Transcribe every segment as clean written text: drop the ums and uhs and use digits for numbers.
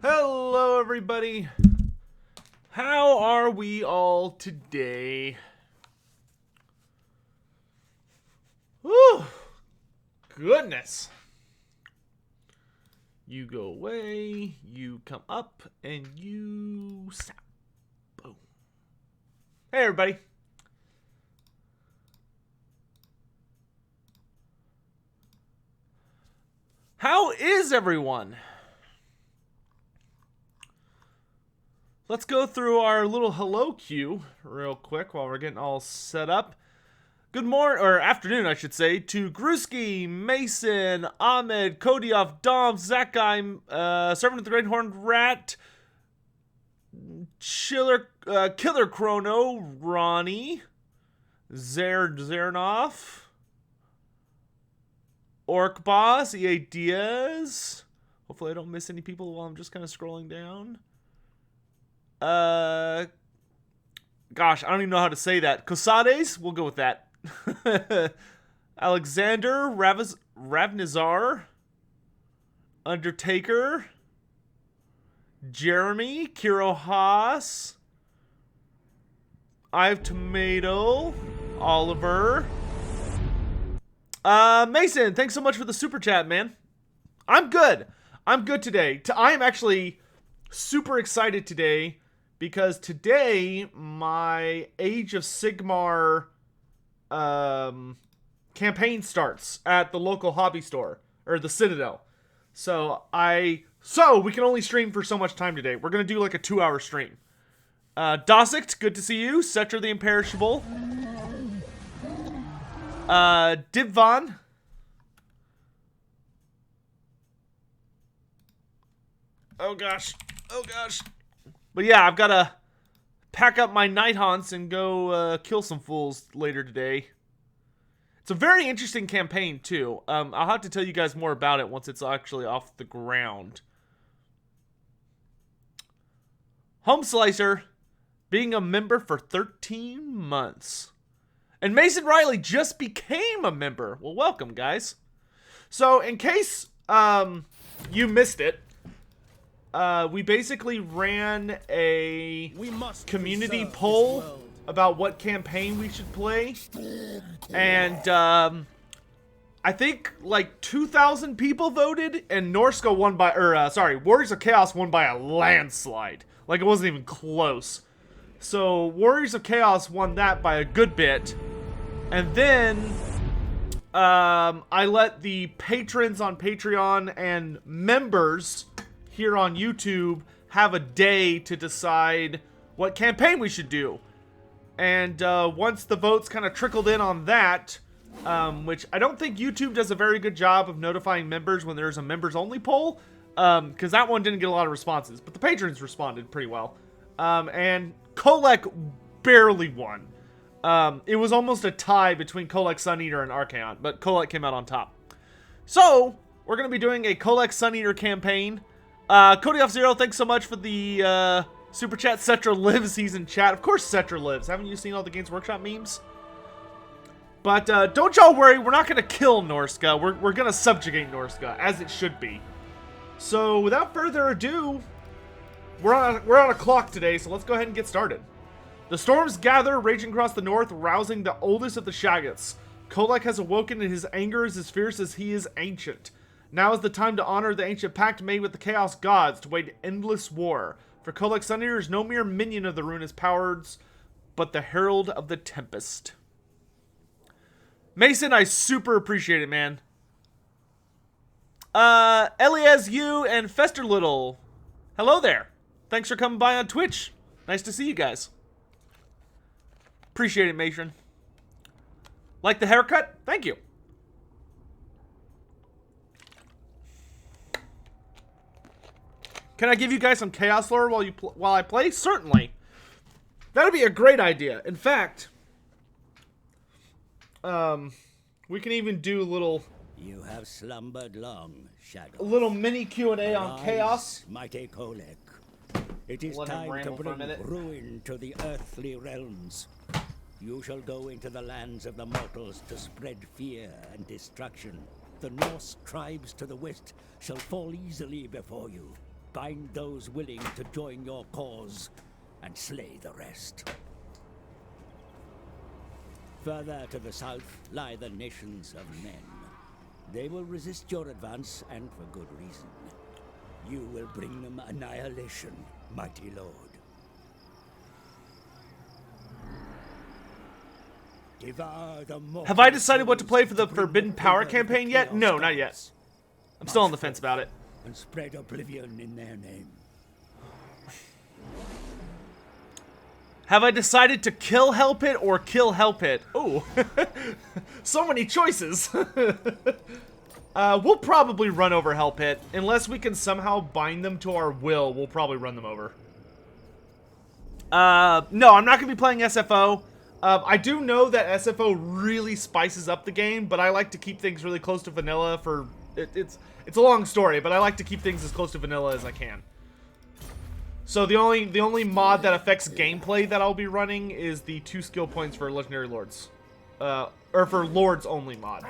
Hello, everybody. How are we all today? Whew. Goodness. You go away, you come up, and you snap. Boom. Hey, everybody. How is everyone? Let's go through our little hello queue real quick while we're getting all set up. Good morning, or afternoon, I should say, to Gruski, Mason, Ahmed, Kodioff, Dom, Zakai, Servant of the Great Horned Rat, Killer Chrono, Ronnie, Zernoff, Orc Boss, EA Diaz. Hopefully I don't miss any people while I'm just kind of scrolling down. Gosh, I don't even know how to say that. Cosades? We'll go with that. Alexander, Ravnazar, Undertaker, Jeremy, Kiro Haas, I have Tomato, Oliver, Mason, thanks so much for the super chat, man. I'm good. I'm good today. I am actually super excited today because today my Age of Sigmar campaign starts at the local hobby store, or the Citadel. So we can only stream for so much time today. We're gonna do like a 2-hour stream. Dosict, good to see you. Setra the Imperishable. Dibvan. Oh gosh. But yeah, I've gotta pack up my night haunts and go kill some fools later today. It's a very interesting campaign too. I'll have to tell you guys more about it once it's actually off the ground. Home Slicer, being a member for 13 months. And Mason Riley just became a member. Well, welcome, guys. So, in case you missed it, we basically ran a community poll about what campaign we should play. And I think like 2,000 people voted, and Norska won by, Warriors of Chaos won by a landslide. Like, it wasn't even close. So, Warriors of Chaos won that by a good bit. And then I let the patrons on Patreon and members here on YouTube have a day to decide what campaign we should do. And once the votes kind of trickled in on that, which I don't think YouTube does a very good job of notifying members when there's a members only poll, because that one didn't get a lot of responses, but the patrons responded pretty well. And Kolek barely won. It was almost a tie between Kolek, Suneater, and Archaon, but Kolek came out on top. So, we're going to be doing a Kolek Suneater campaign. Kodioff Zero, thanks so much for the super chat. Cetra lives, he's in chat. Of course Cetra lives. Haven't you seen all the Games Workshop memes? But don't y'all worry, we're not going to kill Norska. We're going to subjugate Norska, as it should be. So, without further ado, we're on a clock today, so let's go ahead and get started. The storms gather, raging across the north, rousing the oldest of the Shaggots. Kolek has awoken, and his anger is as fierce as he is ancient. Now is the time to honor the ancient pact made with the Chaos Gods to wage endless war. For Kolek, Suneater is no mere minion of the ruinous powers, but the herald of the Tempest. Mason, I super appreciate it, man. Elias, you, and Fester Little. Hello there. Thanks for coming by on Twitch. Nice to see you guys. Appreciate it, Mason. Like the haircut? Thank you. Can I give you guys some chaos lore while I play? Certainly. That'd be a great idea. In fact, we can even do a little. You have slumbered long, Shadow. A little mini Q&A on chaos. Mighty Kolek. It is Let him time to ramble for a bring minute. ruin to the earthly realms. You shall go into the lands of the mortals to spread fear and destruction. The Norse tribes to the west shall fall easily before you, find those willing to join your cause and slay the rest. Further to the south lie the nations of men. They will resist your advance, and for good reason. You will bring them annihilation, mighty lord. Devour the Have I decided what to play for the Forbidden Power campaign yet? No, not yet. I'm still on the fence about it. And spread oblivion in their name. Have I decided to kill Hellpit or kill Hellpit? Oh, so many choices. We'll probably run over Hellpit. Unless we can somehow bind them to our will, we'll probably run them over. No, I'm not going to be playing SFO. I do know that SFO really spices up the game, but I like to keep things really close to vanilla for... It's a long story, but I like to keep things as close to vanilla as I can. So the only mod that affects gameplay that I'll be running is the 2 skill points for Legendary Lords. Or for Lords only mod.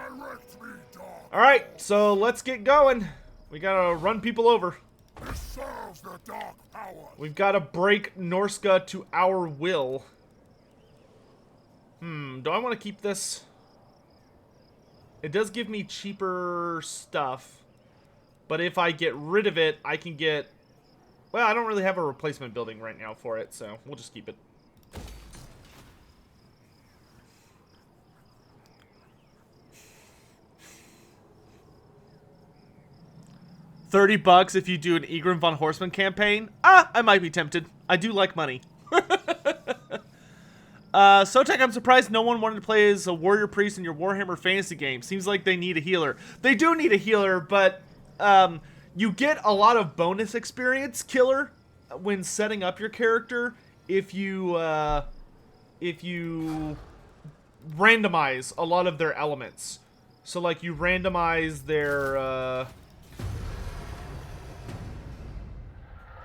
Alright, so let's get going. We gotta run people over. We've gotta break Norska to our will. Do I want to keep this? It does give me cheaper stuff. But if I get rid of it, I can get... Well, I don't really have a replacement building right now for it, so we'll just keep it. $30 if you do an Egrim von Horseman campaign? I might be tempted. I do like money. Sotek, I'm surprised no one wanted to play as a warrior priest in your Warhammer fantasy game. Seems like they need a healer. They do need a healer, but you get a lot of bonus experience, killer, when setting up your character if you randomize a lot of their elements. So like you randomize their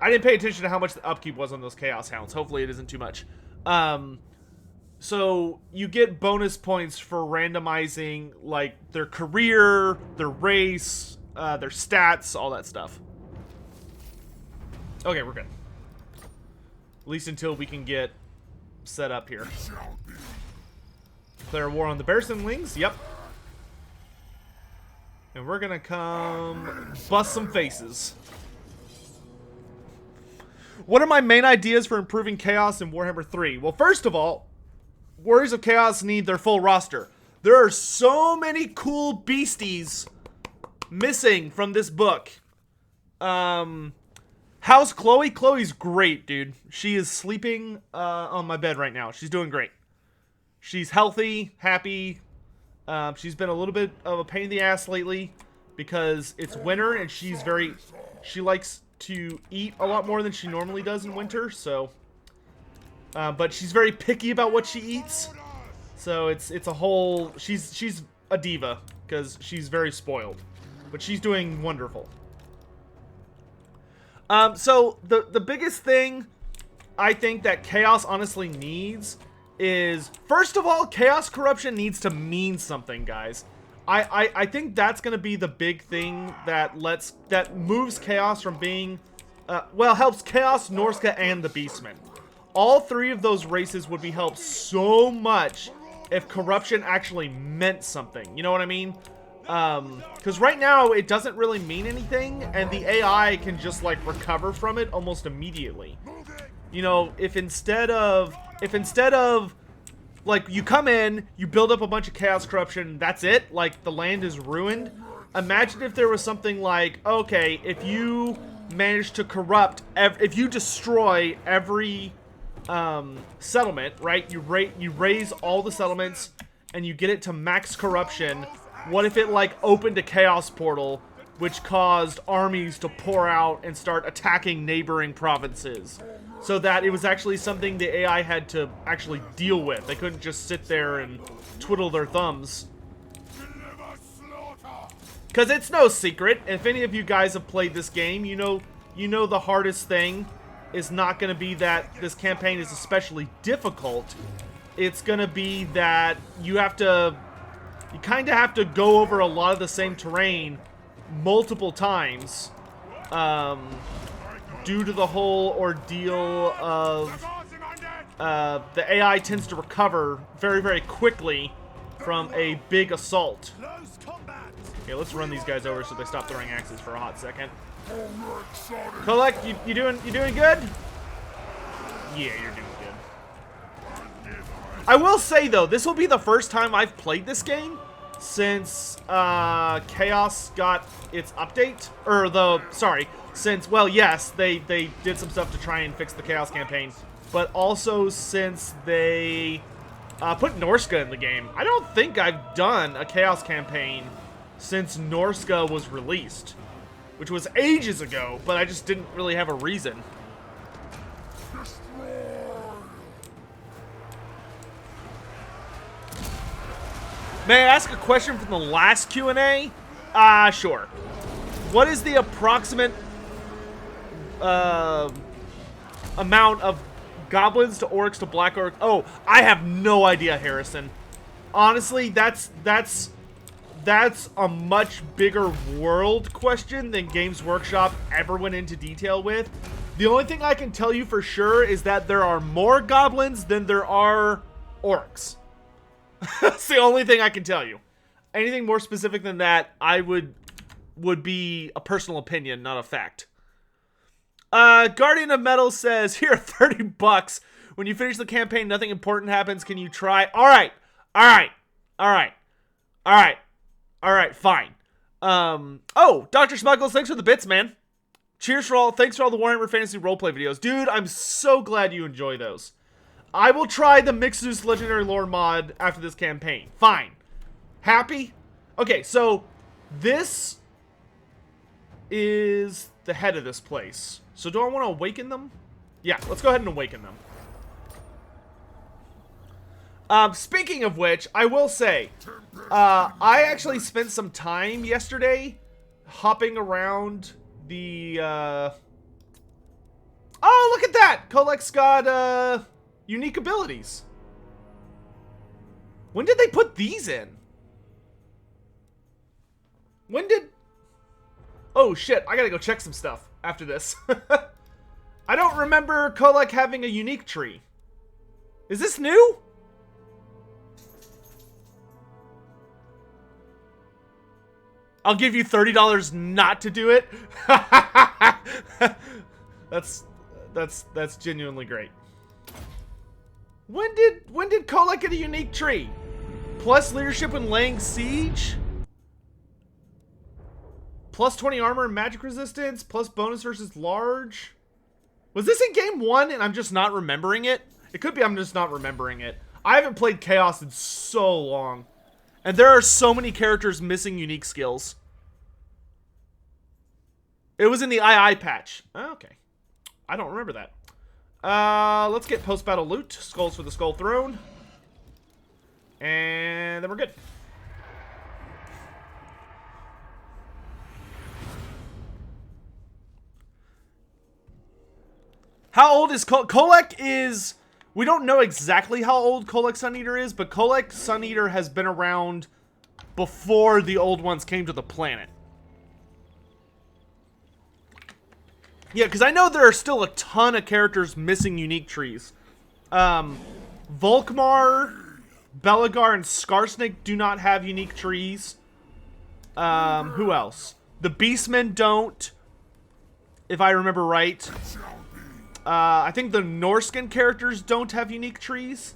I didn't pay attention to how much the upkeep was on those Chaos Hounds. Hopefully it isn't too much. So you get bonus points for randomizing like their career, their race, their stats, all that stuff. Okay, we're good. At least until we can get set up here. Declare war on the Bearsonlings. Yep. And we're gonna come bust some faces. What are my main ideas for improving Chaos in Warhammer 3? Well, first of all, Warriors of Chaos need their full roster. There are so many cool beasties missing from this book. How's Chloe? Chloe's great, dude. She is sleeping on my bed right now. She's doing great. She's healthy, happy. She's been a little bit of a pain in the ass lately because it's winter and she likes to eat a lot more than she normally does in winter, so but she's very picky about what she eats, so it's a whole she's a diva because she's very spoiled, but she's doing wonderful. So the biggest thing I think that Chaos honestly needs is, first of all, Chaos Corruption needs to mean something, guys. I think that's going to be the big thing that moves Chaos from being, helps Chaos, Norska, and the Beastmen. All three of those races would be helped so much if Corruption actually meant something. You know what I mean? Because right now it doesn't really mean anything, and the AI can just like recover from it almost immediately. You know, if instead of like, you come in, you build up a bunch of Chaos Corruption, that's it, like, the land is ruined. Imagine if there was something like, okay, if you manage to corrupt, if you destroy every settlement, right? You raise all the settlements, and you get it to max corruption. What if it, like, opened a Chaos Portal, which caused armies to pour out and start attacking neighboring provinces? So that it was actually something the AI had to actually deal with. They couldn't just sit there and twiddle their thumbs. Because it's no secret, if any of you guys have played this game, you know the hardest thing is not going to be that this campaign is especially difficult. It's going to be that you kind of have to go over a lot of the same terrain multiple times. due to the whole ordeal of the AI tends to recover very, very quickly from a big assault. Okay, let's run these guys over so they stop throwing axes for a hot second. Kolek, you doing good? Yeah, you're doing good. I will say though, this will be the first time I've played this game since Chaos got its update, or since, well, yes, they did some stuff to try and fix the Chaos campaign, but also since they put Norska in the game. I don't think I've done a Chaos campaign since Norska was released, which was ages ago, but I just didn't really have a reason. May I ask a question from the last Q&A? Sure. What is the approximate amount of goblins to orcs to black orc? Oh, I have no idea, Harrison. Honestly, that's a much bigger world question than Games Workshop ever went into detail with. The only thing I can tell you for sure is that there are more goblins than there are orcs. That's the only thing I can tell you. Anything more specific than that, I would be a personal opinion, not a fact. Guardian of Metal says, here, 30 bucks. When you finish the campaign, nothing important happens. Can you try? All right, fine. Oh, Dr. Smuggles, thanks for the bits, man. Cheers for all, thanks for all the Warhammer Fantasy roleplay videos. Dude, I'm so glad you enjoy those. I will try the Mixus Legendary Lore mod after this campaign. Fine. Happy? Okay, so this is the head of this place. So do I want to awaken them? Yeah, let's go ahead and awaken them. Speaking of which, I will say, I actually spent some time yesterday hopping around the, oh, look at that! Kolek's got, unique abilities. When did they put these in? When did... Oh, shit. I gotta go check some stuff after this. I don't remember Kolek having a unique tree. Is this new? I'll give you $30 not to do it. That's genuinely great. When did Kolek get a unique tree? Plus leadership when laying siege? Plus 20 armor and magic resistance? Plus bonus versus large? Was this in game 1 and I'm just not remembering it? It could be I'm just not remembering it. I haven't played Chaos in so long. And there are so many characters missing unique skills. It was in the II patch. Oh, okay. I don't remember that. Let's get post-battle loot. Skulls for the Skull Throne. And then we're good. How old is Kolek is... We don't know exactly how old Kolek Suneater is, but Kolek Suneater has been around before the old ones came to the planet. Yeah, because I know there are still a ton of characters missing unique trees. Volkmar, Belagar, and Skarsnik do not have unique trees. Who else? The Beastmen don't, if I remember right. I think the Norscan characters don't have unique trees.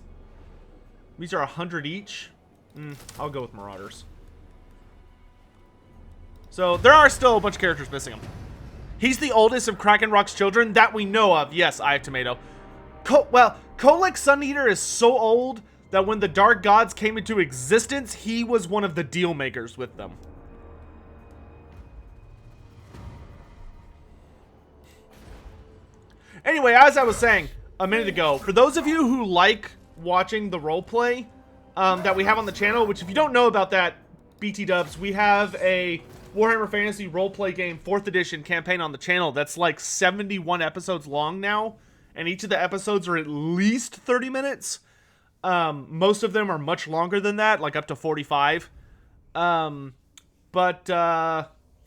These are 100 each. I'll go with Marauders. So there are still a bunch of characters missing them. He's the oldest of Krakenrock's children that we know of. Yes, I have tomato. Well, Kolek Suneater is so old that when the Dark Gods came into existence, he was one of the deal makers with them. Anyway, as I was saying a minute ago, for those of you who like watching the roleplay that we have on the channel, which if you don't know about that, BT dubs, we have a Warhammer Fantasy roleplay game 4th edition campaign on the channel that's like 71 episodes long now, and each of the episodes are at least 30 minutes. Most of them are much longer than that, like up to 45.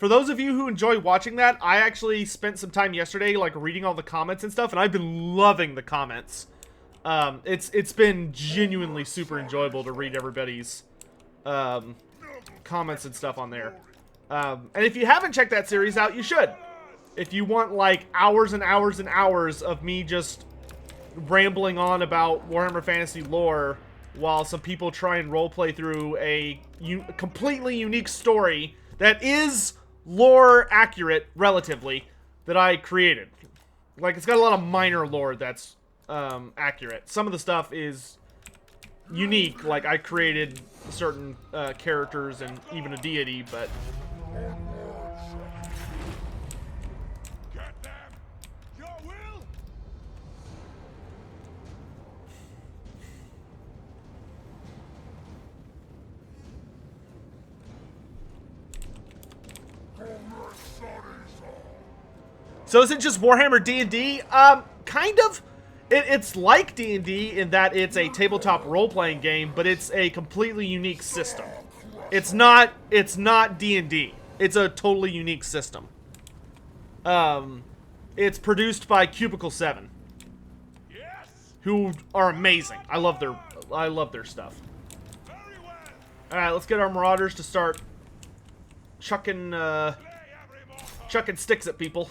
for those of you who enjoy watching that, I actually spent some time yesterday, like, reading all the comments and stuff, and I've been loving the comments. It's been genuinely super enjoyable to read everybody's comments and stuff on there. And if you haven't checked that series out, you should. If you want, like, hours and hours and hours of me just rambling on about Warhammer Fantasy lore while some people try and roleplay through a completely unique story that is lore accurate, relatively, that I created. Like, it's got a lot of minor lore that's accurate. Some of the stuff is unique, like I created certain characters and even a deity, but... Get them! Your will! So is it just Warhammer D&D? Kind of. It's like D&D in that it's a tabletop role-playing game, but it's a completely unique system. It's not D&D. It's a totally unique system. It's produced by Cubicle 7, who are amazing. I love their stuff. All right, let's get our Marauders to start chucking sticks at people.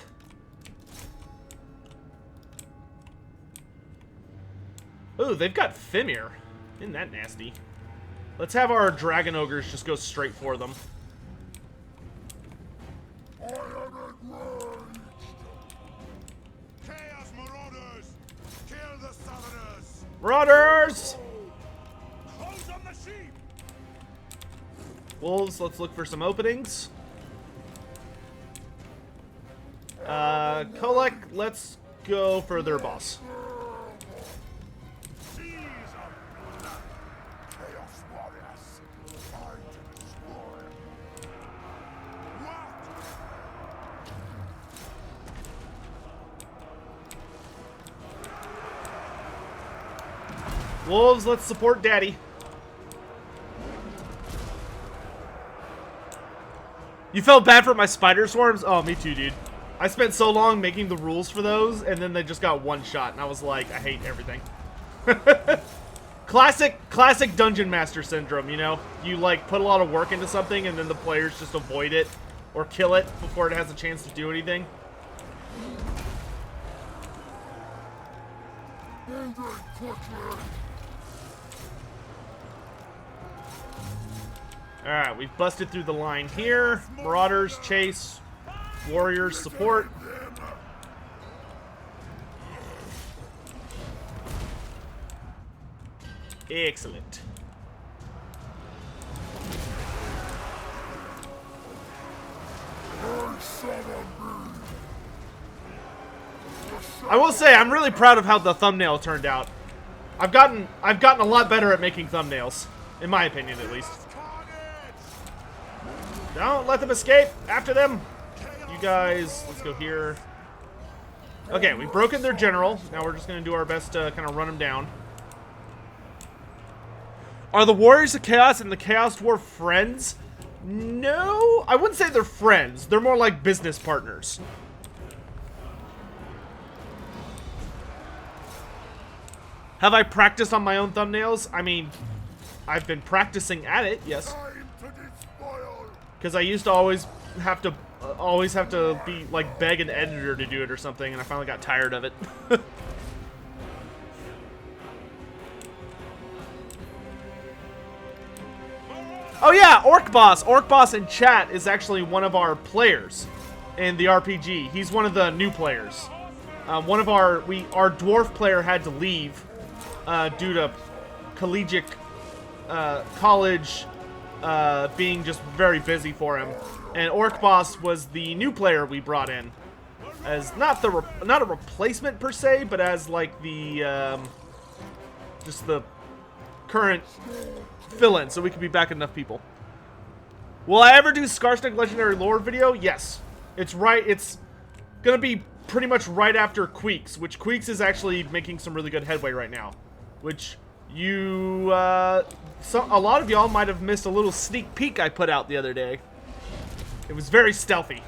Ooh, they've got Fimir. Isn't that nasty? Let's have our Dragon Ogres just go straight for them. Chaos Marauders! Kill the Southerners! Marauders! Close on the sheep! Wolves, let's look for some openings. Kolek, let's go for their boss. Wolves, let's support Daddy. You felt bad for my spider swarms? Oh, me too, dude. I spent so long making the rules for those, and then they just got one shot, and I was like, I hate everything. Classic Dungeon Master syndrome, you know? You, like, put a lot of work into something, and then the players just avoid it, or kill it before it has a chance to do anything. Alright, we've busted through the line here. Marauders, chase. Warriors, support. Excellent. I will say, I'm really proud of how the thumbnail turned out. I've gotten a lot better at making thumbnails. In my opinion, at least. Don't let them escape. After them. You guys, let's go here. Okay, we've broken their general. Now we're just going to do our best to kind of run them down. Are the Warriors of Chaos and the Chaos Dwarf friends? No, I wouldn't say they're friends. They're more like business partners. Have I practiced on my own thumbnails? I mean, I've been practicing at it, yes. Because I used to always have to be like beg an editor to do it or something, and I finally got tired of it. Oh yeah, Orc Boss in chat is actually one of our players in the RPG. He's one of the new players. One of our dwarf player had to leave due to collegiate college being just very busy for him, and Orc Boss was the new player we brought in as not a replacement per se, but as like the just the current fill-in, so we could be back enough people. Will I ever do Skarsnik Legendary Lore video? Yes. It's gonna be pretty much right after Queeks, which Queeks is actually making some really good headway right now, which a lot of y'all might have missed a little sneak peek I put out the other day. It was very stealthy.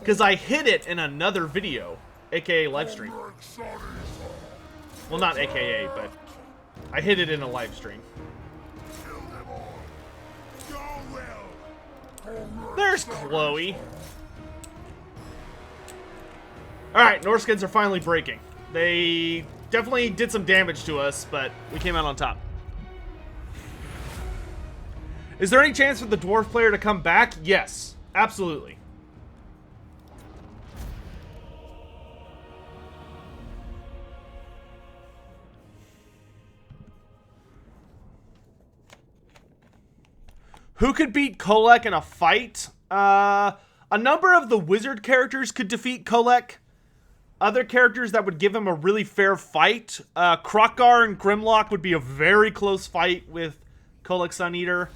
Because I hid it in another video, aka livestream. Well, not aka, but I hid it in a livestream. There's Chloe. Alright, Norskins are finally breaking. They definitely did some damage to us, but we came out on top. Is there any chance for the dwarf player to come back? Yes, absolutely. Who could beat Kolek in a fight? A number of the wizard characters could defeat Kolek. Other characters that would give him a really fair fight. Krokgar and Grimlock would be a very close fight with Kolek Suneater.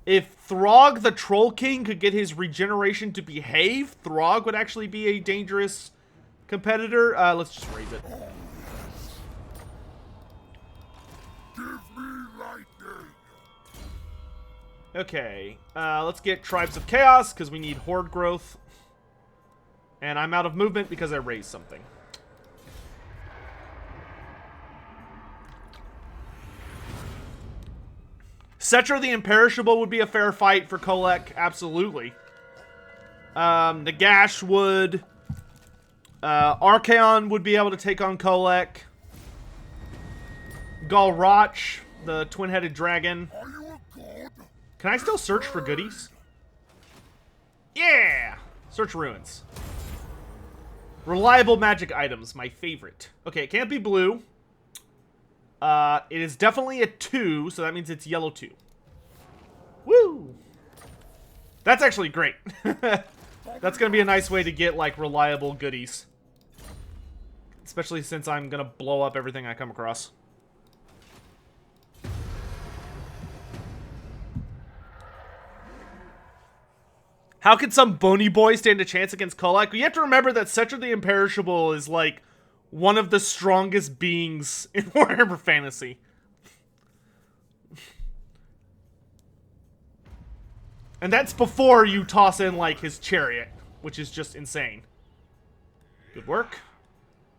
If Throg the Troll King could get his regeneration to behave, Throg would actually be a dangerous competitor. Let's just raise it. Okay, let's get Tribes of Chaos, because we need Horde growth. And I'm out of movement because I raised something. Cetra the Imperishable would be a fair fight for Kolek, absolutely. Nagash would. Archaon would be able to take on Kolek. Galrach, the twin-headed dragon. Can I still search for goodies? Yeah! Search ruins. Reliable magic items, my favorite. Okay, it can't be blue. It is definitely a 2, so that means it's yellow 2. Woo! That's actually great. That's gonna be a nice way to get, like, reliable goodies. Especially since I'm gonna blow up everything I come across. How could some bony boy stand a chance against Kolek? You have to remember that Cetra the Imperishable is, like, one of the strongest beings in Warhammer Fantasy. And that's before you toss in, like, his chariot, which is just insane. Good work.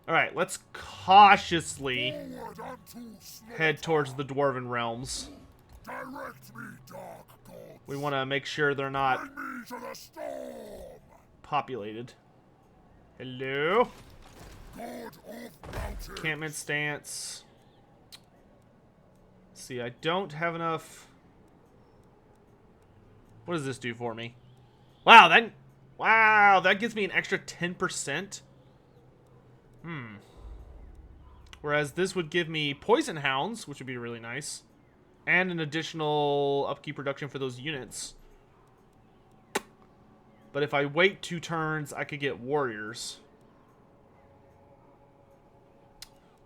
Alright, let's cautiously head towards the Dwarven Realms. We want to make sure they're not populated. Hello? Encampment stance. Let's see, I don't have enough. What does this do for me? Wow, that gives me an extra 10%. Whereas this would give me Poison Hounds, which would be really nice. And an additional upkeep reduction for those units. But if I wait 2 turns, I could get Warriors.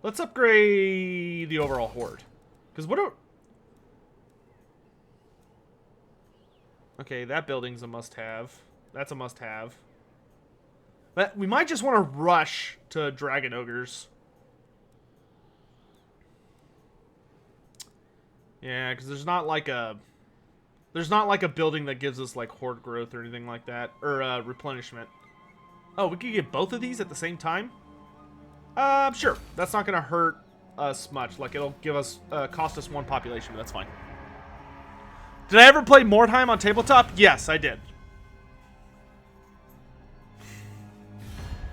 Let's upgrade the overall Horde. Because what are... Okay, that building's a must-have. That's a must-have. But we might just want to rush to Dragon Ogres. Yeah, because there's not like a building that gives us like horde growth or anything like that, or replenishment. Oh, we could get both of these at the same time. Sure. That's not gonna hurt us much. Like it'll give us cost us 1 population, but that's fine. Did I ever play Mordheim on tabletop? Yes, I did.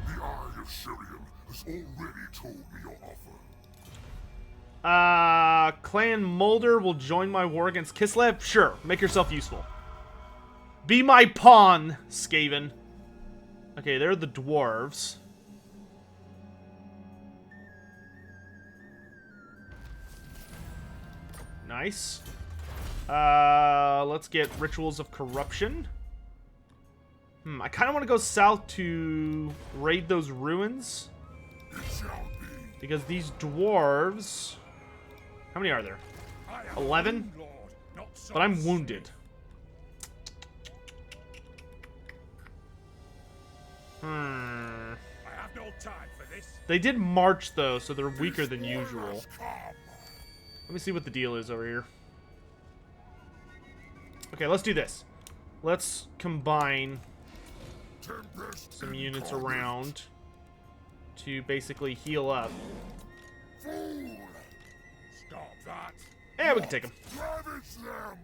The Eye of Shirian has already told me your offer. Clan Mulder will join my war against Kislev? Sure, make yourself useful. Be my pawn, Skaven. Okay, they're the dwarves. Nice. Let's get Rituals of Corruption. I kind of want to go south to raid those ruins. Because these dwarves... How many are there? 11? But I'm wounded. I have no time for this. They did march, though, so they're weaker than usual. Let me see what the deal is over here. Okay, let's do this. Let's combine some units around to basically heal up. Stop that. Yeah, we can take them. Ravage them.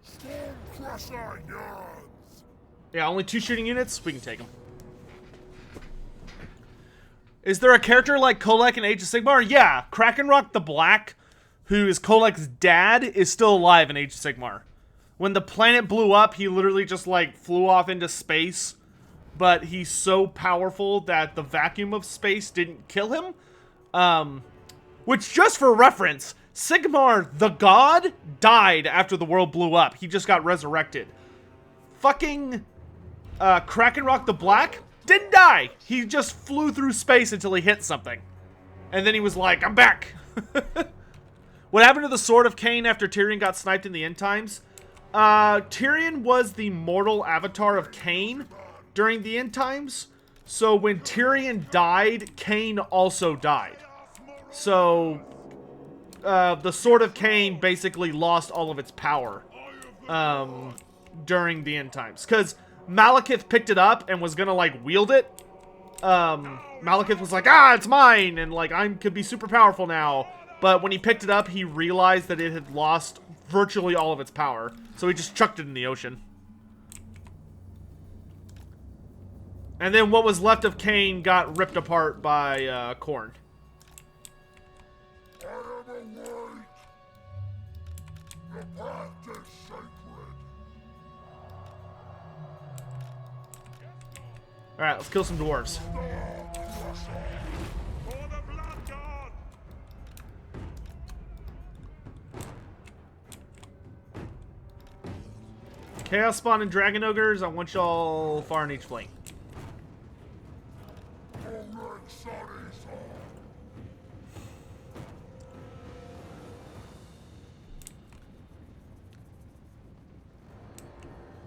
Storm crusher yearns. Yeah, only 2 shooting units. We can take them. Is there a character like Kolek in Age of Sigmar? Yeah, Krakenrock the Black, who is Kolek's dad, is still alive in Age of Sigmar. When the planet blew up, he literally just, like, flew off into space. But he's so powerful that the vacuum of space didn't kill him. Which, just for reference, Sigmar, the god, died after the world blew up. He just got resurrected. Fucking Krakenrock the Black didn't die. He just flew through space until he hit something. And then he was like, I'm back. What happened to the Sword of Cain after Tyrion got sniped in the end times? Tyrion was the mortal avatar of Cain during the end times. So when Tyrion died, Cain also died. So the Sword of Cain basically lost all of its power during the end times. Because Malekith picked it up and was gonna, like, wield it. Malekith was like, it's mine, and, like, I could be super powerful now. But when he picked it up, he realized that it had lost virtually all of its power. So he just chucked it in the ocean. And then what was left of Cain got ripped apart by Khorne. I am awake. The path is sacred. Alright, let's kill some dwarves. For the blood god. Chaos Spawn and Dragon Ogres, I want y'all far in each flank.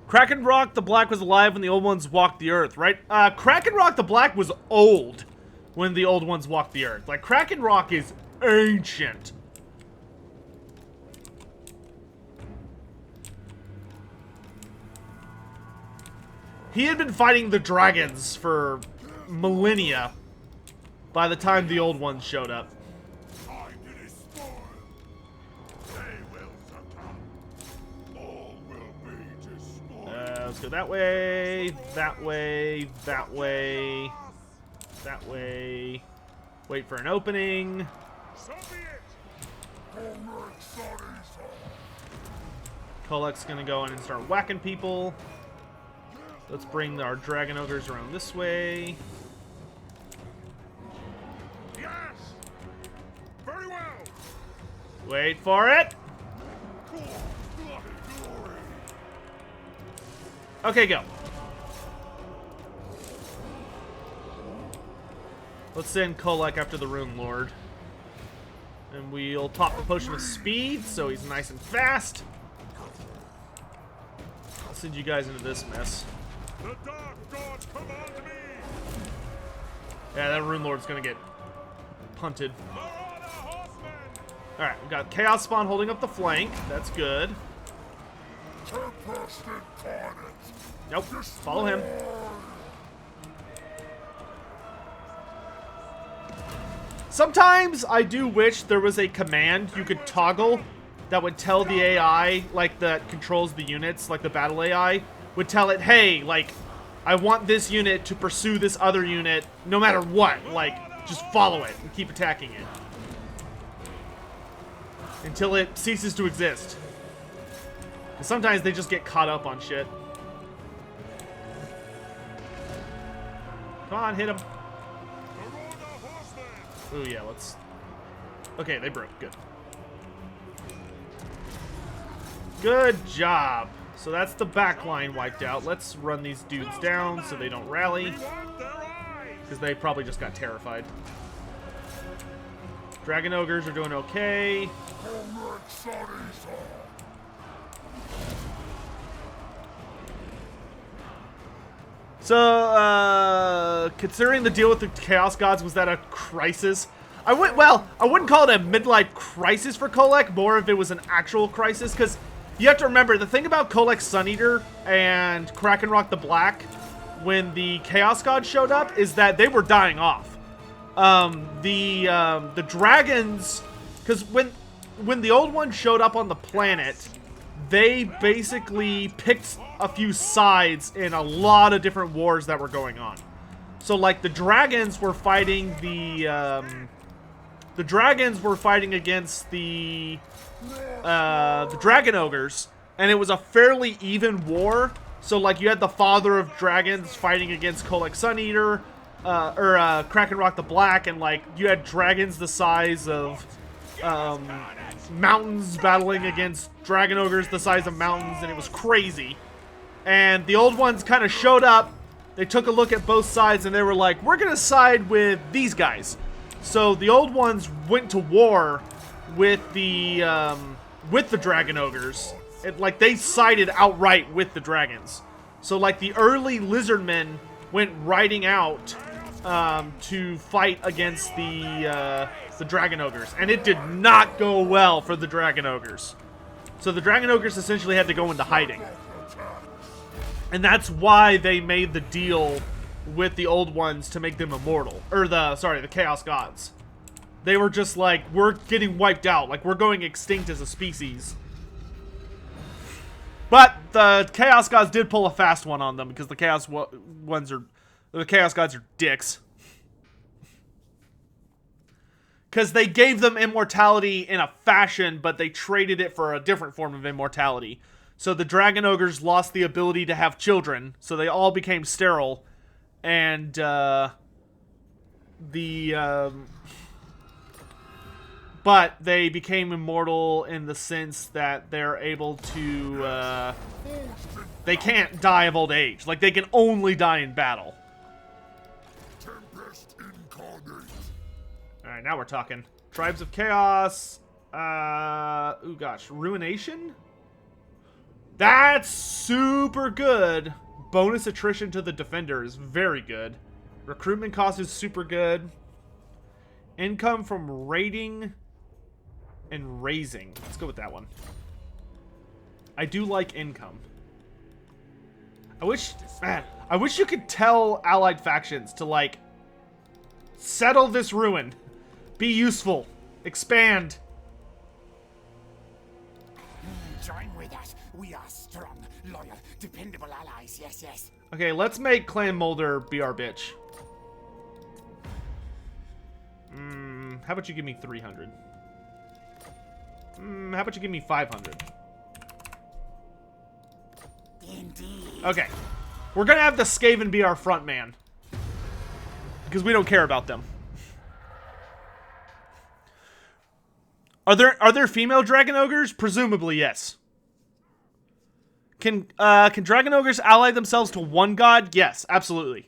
Krakenrock the Black was alive when the old ones walked the earth, right? Krakenrock the Black was old when the old ones walked the earth. Like, Krakenrock is ancient. He had been fighting the dragons for millennia by the time the old ones showed up. Let's go that way, that way, that way, that way. Wait for an opening. Kolek's gonna go in and start whacking people. Let's bring our Dragon Ogres around this way. Yes. Very well. Wait for it. Okay, go. Let's send Kolek after the Rune Lord. And we'll pop the Potion of Speed, so he's nice and fast. I'll send you guys into this mess. The Dark God command me. Yeah, that Rune Lord's gonna get punted. Alright, we've got Chaos Spawn holding up the flank. That's good. Nope, follow him. Sometimes I do wish there was a command you could toggle that would tell the AI, like, that controls the units, like the battle AI, would tell it, hey, like, I want this unit to pursue this other unit no matter what. Like, just follow it and keep attacking it until it ceases to exist. And sometimes they just get caught up on shit. Come on, hit him. Ooh, yeah, let's... Okay, they broke. Good. Good job. So that's the back line wiped out. Let's run these dudes down so they don't rally. Because they probably just got terrified. Dragon Ogres are doing okay. So, considering the deal with the Chaos Gods was that a crisis, I wouldn't call it a midlife crisis for Kolek, more if it was an actual crisis, because you have to remember, the thing about Kolek Suneater and Krakenrock the Black, when the Chaos Gods showed up, is that they were dying off. The dragons, because when the old ones showed up on the planet, they basically picked a few sides in a lot of different wars that were going on. So, like, the dragons were fighting against the dragon ogres, and it was a fairly even war. So, like, you had the father of dragons fighting against Kolek Suneater, or Krakenrock the Black, and, like, you had dragons the size of mountains battling against dragon ogres the size of mountains, and it was crazy. And the old ones kind of showed up. They took a look at both sides, and they were like, we're gonna side with these guys. So the old ones went to war with the dragon ogres. Like, they sided outright with the dragons. So, like, the early lizardmen went riding out to fight against the dragon ogres, and it did not go well for the dragon ogres. So the dragon ogres essentially had to go into hiding. And that's why they made the deal with the old ones to make them immortal. Or the Chaos Gods. They were just like, we're getting wiped out. Like, we're going extinct as a species. But the Chaos Gods did pull a fast one on them, because the Chaos Gods are dicks. Because they gave them immortality in a fashion, but they traded it for a different form of immortality. So the dragon ogres lost the ability to have children, so they all became sterile, and but they became immortal in the sense that they're able to they can't die of old age. Like, they can only die in battle. Tempest incarnate. All right, now we're talking. Tribes of Chaos. Ooh, gosh, Ruination. That's super good. Bonus attrition to the defender is very good. Recruitment cost is super good. Income from raiding and raising. Let's go with that one. I do like income. I wish you could tell allied factions to, like, settle this ruin. Be useful. Expand. Join with us. We are strong, loyal, dependable allies. Yes, yes. Okay, let's make Clan Mulder be our bitch. How about you give me 300? How about you give me 500? Indeed. Okay. We're gonna have the Skaven be our front man. Because we don't care about them. Are there female dragon ogres? Presumably, yes. Can dragon ogres ally themselves to one god? Yes, absolutely.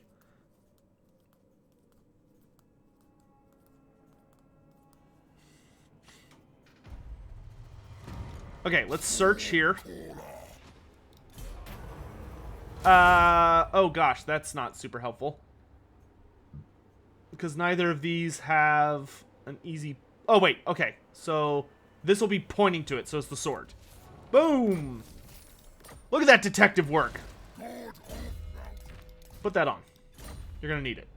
Okay, let's search here. Oh gosh, that's not super helpful. Because neither of these have an easy... Oh, wait, okay. So, this will be pointing to it, so it's the sword. Boom! Look at that detective work. Put that on. You're gonna need it.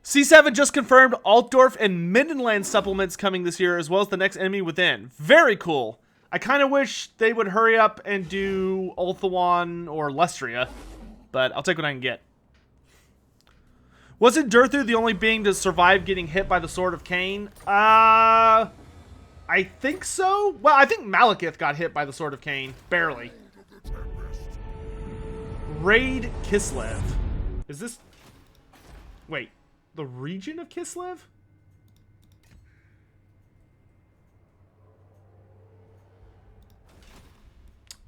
C7 just confirmed Altdorf and Middenland supplements coming this year, as well as the next enemy within. Very cool. I kind of wish they would hurry up and do Ulthuan or Lestria, but I'll take what I can get. Wasn't Durthu the only being to survive getting hit by the Sword of Cain? I think so. Well, I think Malekith got hit by the Sword of Cain. Barely. Raid Kislev. Is this... Wait. The region of Kislev?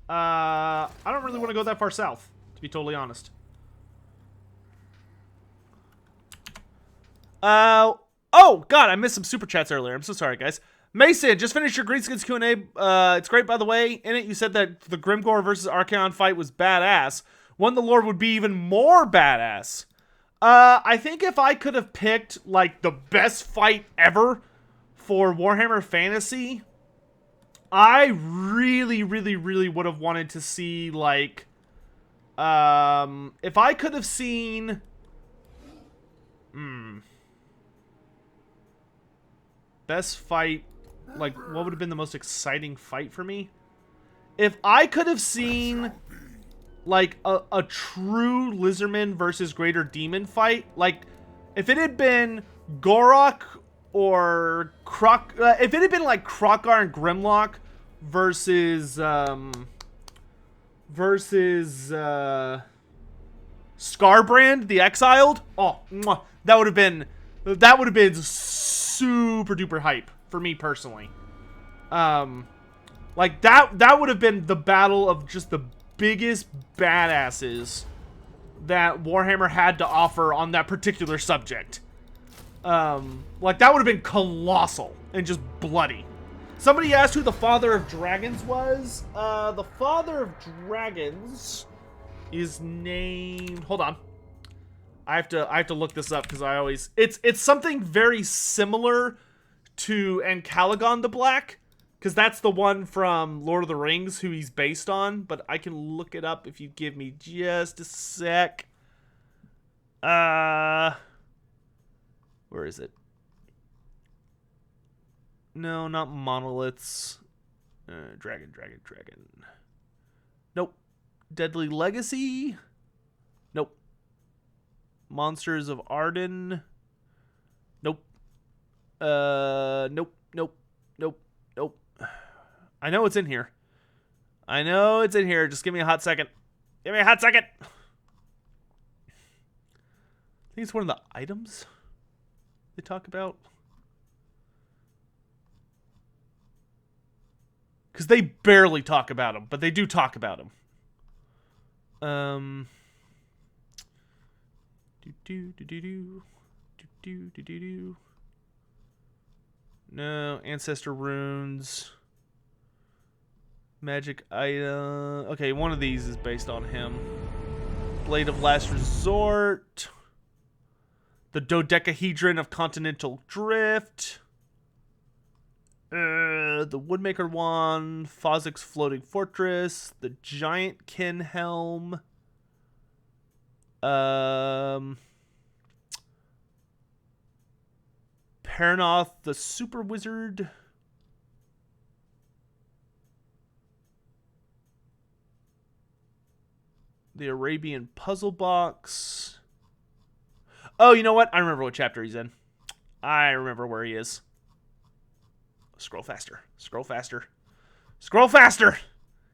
I don't really want to go that far south, to be totally honest. Oh, God, I missed some super chats earlier. I'm so sorry, guys. Mason, just finished your Greenskins Q&A. It's great, by the way. In it, you said that the Grimgore versus Archaon fight was badass. One the Lord would be even more badass. I think if I could have picked, like, the best fight ever for Warhammer Fantasy, I really, really, really would have wanted to see, like, if I could have seen, best fight, like, what would have been the most exciting fight for me? If I could have seen, like, a true Lizardman versus Greater Demon fight, like, if it had been Gorok or if it had been, like, Krokar and Grimlock versus Scarbrand, the Exiled, oh, mwah, that would have been super duper hype for me personally. Like, that would have been the battle of just the biggest badasses that Warhammer had to offer on that particular subject. Like, that would have been colossal and just bloody. Somebody asked who the Father of Dragons was. The Father of Dragons is named... Hold on. I have to look this up because I always... It's something very similar to Ancalagon the Black, because that's the one from Lord of the Rings who he's based on, but I can look it up if you give me just a sec. Where is it? No, not monoliths. Dragon. Nope. Deadly Legacy? Nope. Monsters of Arden? Nope. Nope. I know it's in here. Just give me a hot second. I think it's one of the items they talk about. Because they barely talk about them, but they do talk about them. No, Ancestor Runes. Magic item. Okay, one of these is based on him. Blade of Last Resort. The Dodecahedron of Continental Drift. The Woodmaker Wand. Fozzic's Floating Fortress. The Giant Kin Helm. Paranoth the Super Wizard. The Arabian Puzzle Box. Oh, you know what? I remember what chapter he's in. I remember where he is. Scroll faster.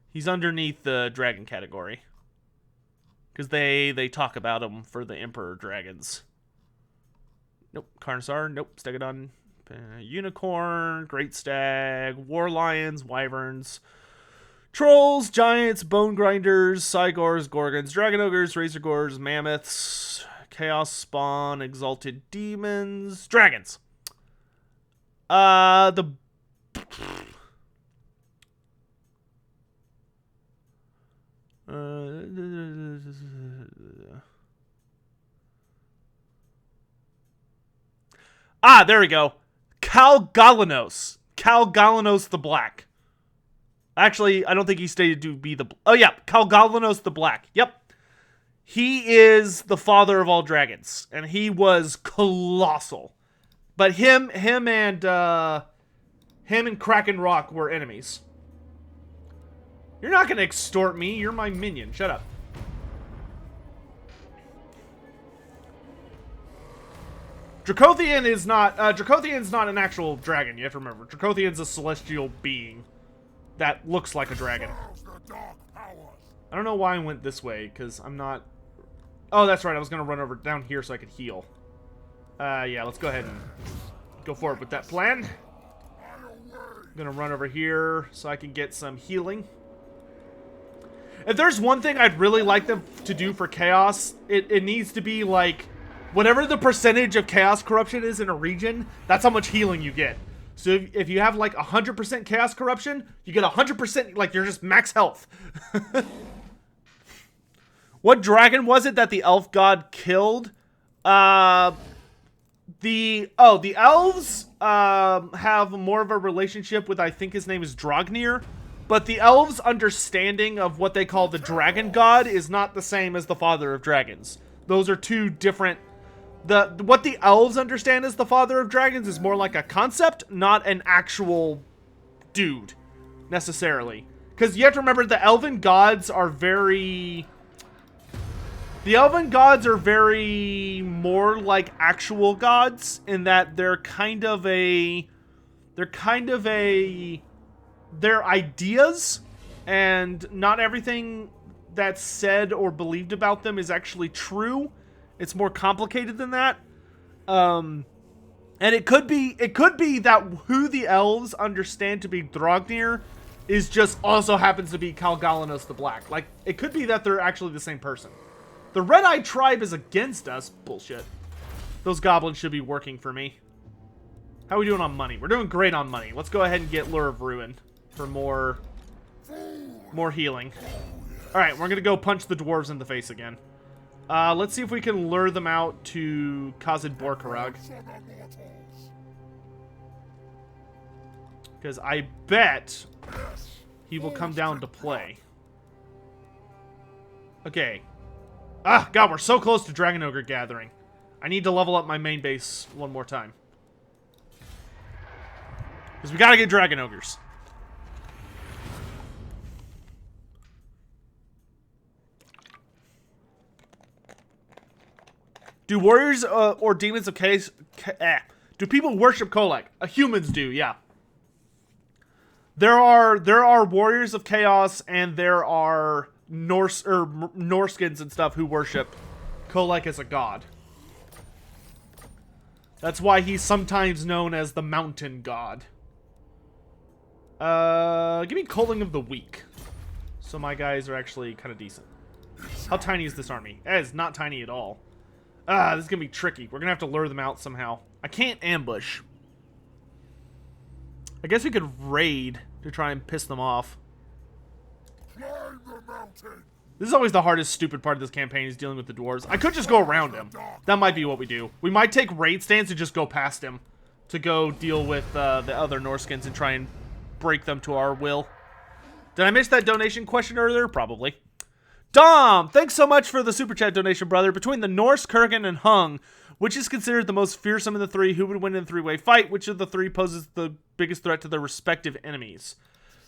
He's underneath the dragon category. Because they talk about him for the Emperor Dragons. Nope. Carnosaur. Nope. Stegodon. Unicorn. Great Stag. War Lions. Wyverns. Trolls. Giants. Bone Grinders. Cygors. Gorgons. Dragon Ogres. Razor Gores. Mammoths. Chaos Spawn. Exalted Demons. Dragons. There we go. Cal Galanos the Black. Actually, I don't think he stated to be the... Oh, yeah. Cal Galanos the Black. Yep. He is the father of all dragons. And he was colossal. But him and Kraken Rock were enemies. You're not going to extort me. You're my minion. Shut up. Dracothian is not... Dracothian's not an actual dragon, you have to remember. Dracothian's a celestial being that looks like a dragon. I don't know why I went this way, because I'm not... Oh, that's right. I was going to run over down here so I could heal. Yeah, let's go ahead and go forward with that plan. I'm going to run over here so I can get some healing. If there's one thing I'd really like them to do for Chaos, it needs to be like... Whatever the percentage of chaos corruption is in a region, that's how much healing you get. So if you have like 100% chaos corruption, you get 100%, like you're just max health. What dragon was it that the elf god killed? The elves have more of a relationship with, I think his name is Dragnir, but the elves' understanding of what they call the dragon god is not the same as the father of dragons. Those are two different. What the elves understand as the father of dragons is more like a concept, not an actual dude, necessarily. Because you have to remember the elven gods are very... The elven gods are very more like actual gods in that they're kind of a... They're ideas, and not everything that's said or believed about them is actually true. It's more complicated than that. And it could be that who the elves understand to be Dragnir is just also happens to be Kalgalanos the Black. Like, it could be that they're actually the same person. The Red-Eye tribe is against us. Bullshit. Those goblins should be working for me. How are we doing on money? We're doing great on money. Let's go ahead and get Lure of Ruin for more healing. Alright, we're gonna go punch the dwarves in the face again. Let's see if we can lure them out to Khazad Borkarag. Because I bet he will come down to play. Okay. Ah, God, we're so close to Dragon Ogre Gathering. I need to level up my main base one more time. Because we gotta get Dragon Ogres. Do warriors or demons of chaos... Do people worship Kolek? Humans do, yeah. There are warriors of chaos and there are Norskins and stuff who worship Kolek as a god. That's why he's sometimes known as the mountain god. Give me Culling of the Weak. So my guys are actually kind of decent. How tiny is this army? It is not tiny at all. This is gonna be tricky. We're gonna have to lure them out somehow. I can't ambush. I guess we could raid to try and piss them off. Climb the mountain. This is always the hardest, stupid part of this campaign is dealing with the dwarves. I could just go around him. That might be what we do. We might take raid stands and just go past him to go deal with the other Norskins and try and break them to our will. Did I miss that donation question earlier? Probably. Dom, thanks so much for the super chat donation, brother. Between the Norse, Kurgan, and Hung, which is considered the most fearsome of the three? Who would win in a three-way fight? Which of the three poses the biggest threat to their respective enemies?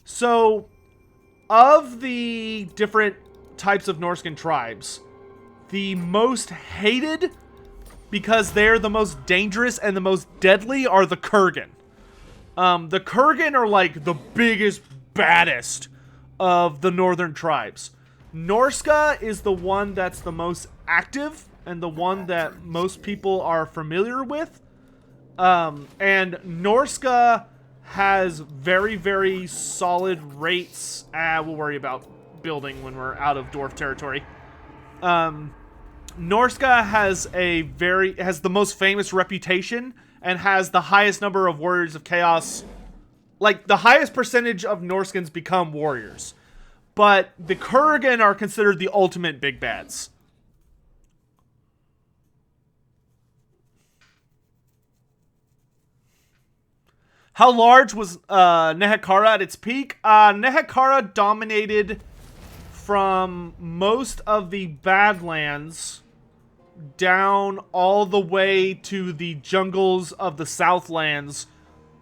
So, of the different types of Norscan tribes, the most hated, because they're the most dangerous and the most deadly, are the Kurgan. The Kurgan are like the biggest, baddest of the northern tribes. Norska is the one that's the most active and the one that most people are familiar with. And Norska has very, very solid rates. We'll worry about building when we're out of dwarf territory. Norska has has the most famous reputation and has the highest number of warriors of chaos. Like, the highest percentage of Norskins become warriors. But the Kurgan are considered the ultimate big bads. How large was Nehekara at its peak? Nehekara dominated from most of the Badlands down all the way to the jungles of the Southlands,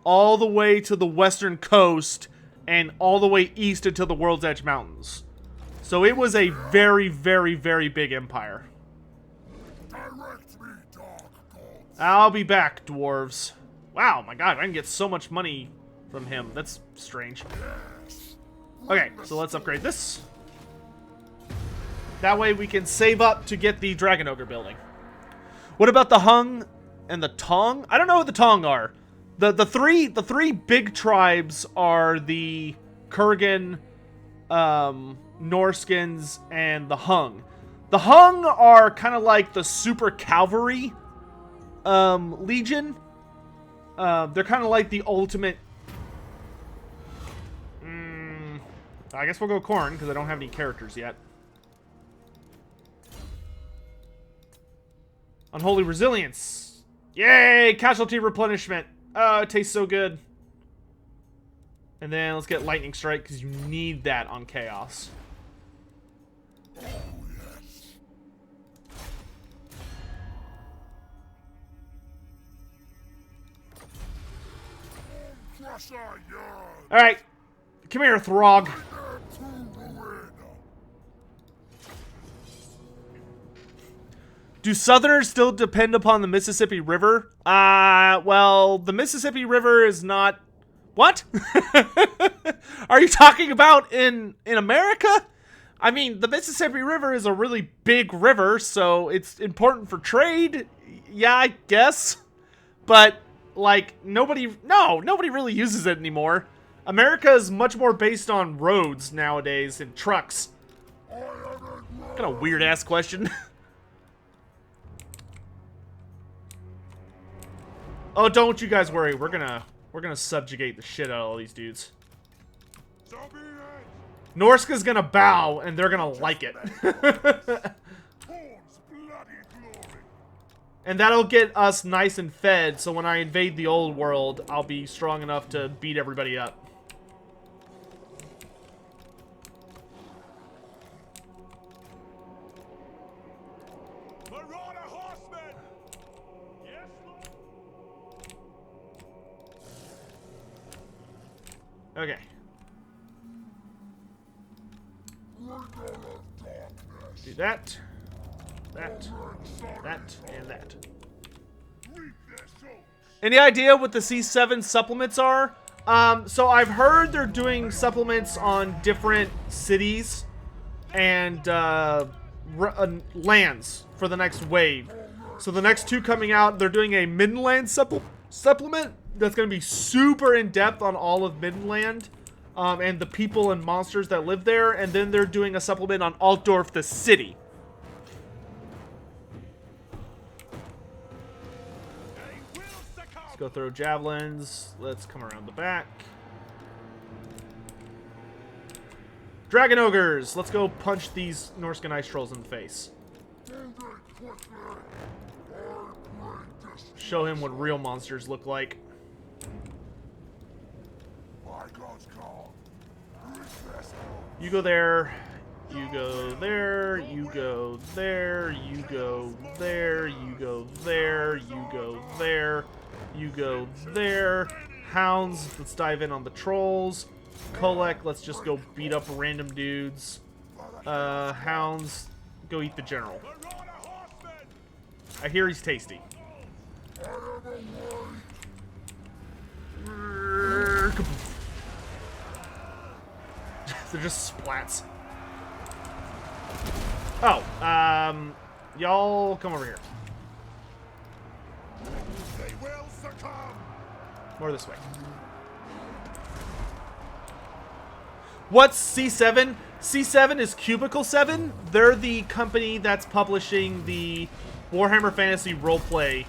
all the way to the western coast, and all the way east into the World's Edge Mountains. So it was a very, very, very big empire. Direct me, dark gods. I'll be back, dwarves. Wow, my god, I can get so much money from him. That's strange. Okay, so let's upgrade this. That way we can save up to get the Dragon Ogre building. What about the Hung and the Tong? I don't know what the Tong are. The three big tribes are the Kurgan, Norskins, and the Hung. The Hung are kind of like the super cavalry legion. They're kind of like the ultimate... I guess we'll go Corn, because I don't have any characters yet. Unholy Resilience. Yay! Casualty replenishment. Oh, it tastes so good. And then let's get Lightning Strike, because you need that on Chaos. Alright. Come here, Throg. Do Southerners still depend upon the Mississippi River? Well, the Mississippi River is not... What? Are you talking about in America? I mean, the Mississippi River is a really big river, so it's important for trade. Yeah, I guess. But, like, nobody really uses it anymore. America is much more based on roads nowadays and trucks. Kind of weird-ass question. Oh, don't you guys worry. We're gonna subjugate the shit out of all these dudes. Norska's gonna bow, and they're gonna like it. And that'll get us nice and fed, so when I invade the old world, I'll be strong enough to beat everybody up. Okay. Do that, that, and that. Any idea what the C7 supplements are? So I've heard they're doing supplements on different cities and lands for the next wave. So the next two coming out, they're doing a Midland supplement that's going to be super in-depth on all of Midland and the people and monsters that live there. And then they're doing a supplement on Altdorf, the city. Let's go throw javelins. Let's come around the back. Dragon Ogres! Let's go punch these Norscan Ice Trolls in the face. Show him what real monsters look like. You go there, you go there, you go there, you go there, you go there, you go there, you go there. Hounds, let's dive in on the trolls. Kolek, let's just go beat up random dudes. Hounds, go eat the general. I hear he's tasty. They're just splats. Oh, y'all come over here. They will succumb. More this way. What's C7? C7 is Cubicle 7. They're the company that's publishing the Warhammer Fantasy Roleplay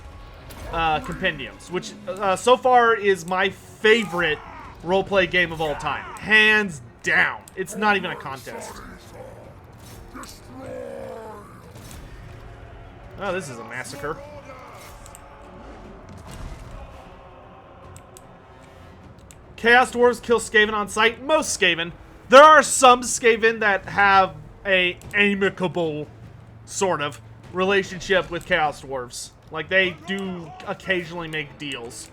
compendiums, which so far is my favorite roleplay game of all time. Hands down. It's not even a contest. Oh, this is a massacre. Chaos Dwarves kill Skaven on sight. Most Skaven. There are some Skaven that have a amicable sort of relationship with Chaos Dwarves. Like, they do occasionally make deals.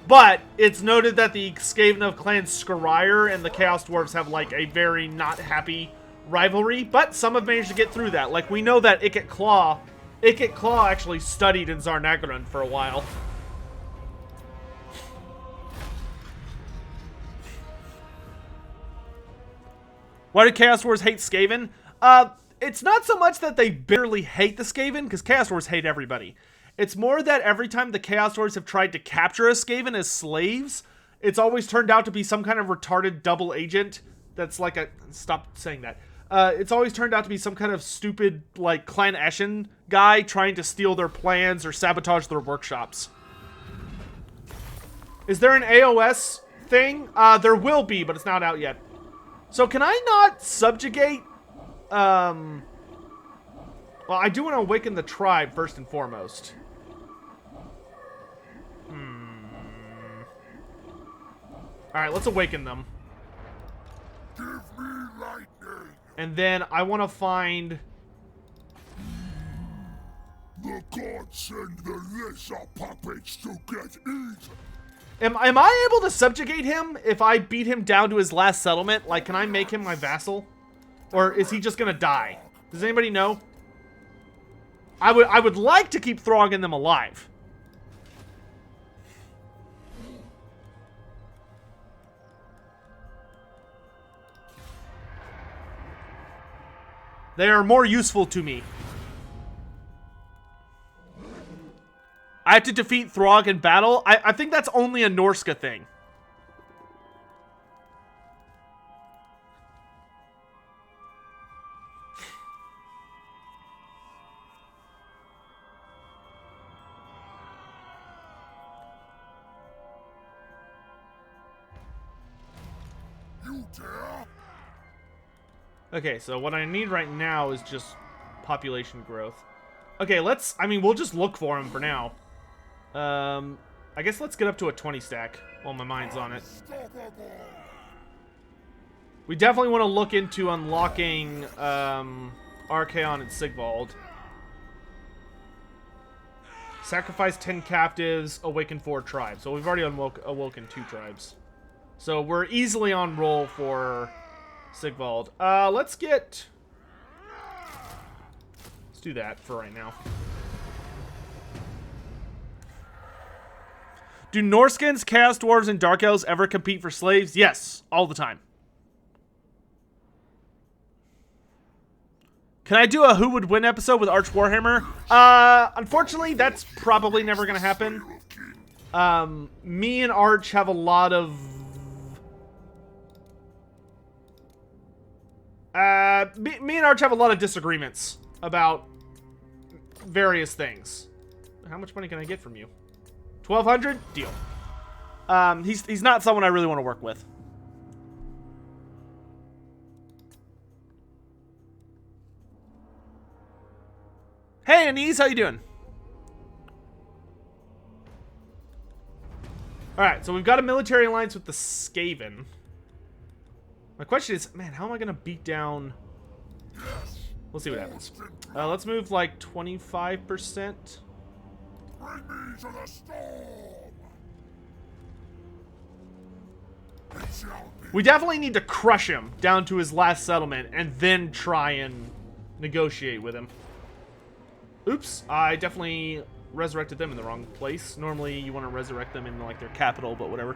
But it's noted that the Skaven of Clan Skirmishes and the Chaos Dwarves have, like, a very not happy rivalry. But some have managed to get through that. Like, we know that Ikit Claw actually studied in Zarnagarun for a while. Why do Chaos Dwarves hate Skaven? It's not so much that they bitterly hate the Skaven, because Chaos Dwarves hate everybody. It's more that every time the Chaos Dwarves have tried to capture a Skaven as slaves, it's always turned out to be some kind of retarded double agent that's like a... Stop saying that. It's always turned out to be some kind of stupid, like, Clan Eshin guy trying to steal their plans or sabotage their workshops. Is there an AOS thing? There will be, but it's not out yet. So can I not subjugate? Well, I do want to awaken the tribe first and foremost. Alright, let's awaken them. Give me lightning. And then I want to find... The gods send the lesser puppets to get eaten. Am I able to subjugate him if I beat him down to his last settlement? Like, can I make him my vassal? Or is he just gonna die? Does anybody know? I would like to keep throgging them alive. They are more useful to me. I have to defeat Throg in battle? I think that's only a Norska thing. You dare? Okay, so what I need right now is just population growth. Okay, we'll just look for him for now. I guess let's get up to a 20 stack while my mind's on it. We definitely want to look into unlocking, Archaon and Sigvald. Sacrifice 10 captives, awaken 4 tribes. So we've already awoken 2 tribes. So we're easily on roll for Sigvald. Let's do that for right now. Do Norskins, Chaos Dwarves, and Dark Elves ever compete for slaves? Yes, all the time. Can I do a Who Would Win episode with Arch Warhammer? Unfortunately, that's probably never going to happen. Me and Arch have a lot of... me and Arch have a lot of disagreements about various things. How much money can I get from you? 1,200? Deal. He's not someone I really want to work with. Hey, Anise, how you doing? Alright, so we've got a military alliance with the Skaven. My question is, man, how am I going to beat down... We'll see what happens. Let's move like 25%. Bring me to the storm. It shall be. We definitely need to crush him down to his last settlement and then try and negotiate with him. Oops, I definitely resurrected them in the wrong place. Normally you want to resurrect them in like their capital, but whatever.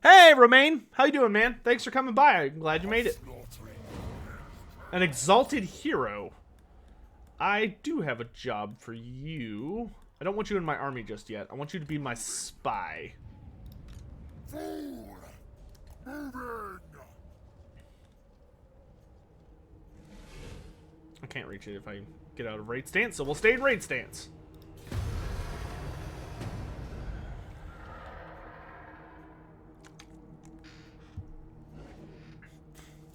Hey, Romaine. How you doing, man? Thanks for coming by. I'm glad you made it. An exalted hero. I do have a job for you. I don't want you in my army just yet. I want you to be my spy. Fool. Moving. I can't reach it if I get out of raid stance, so we'll stay in raid stance.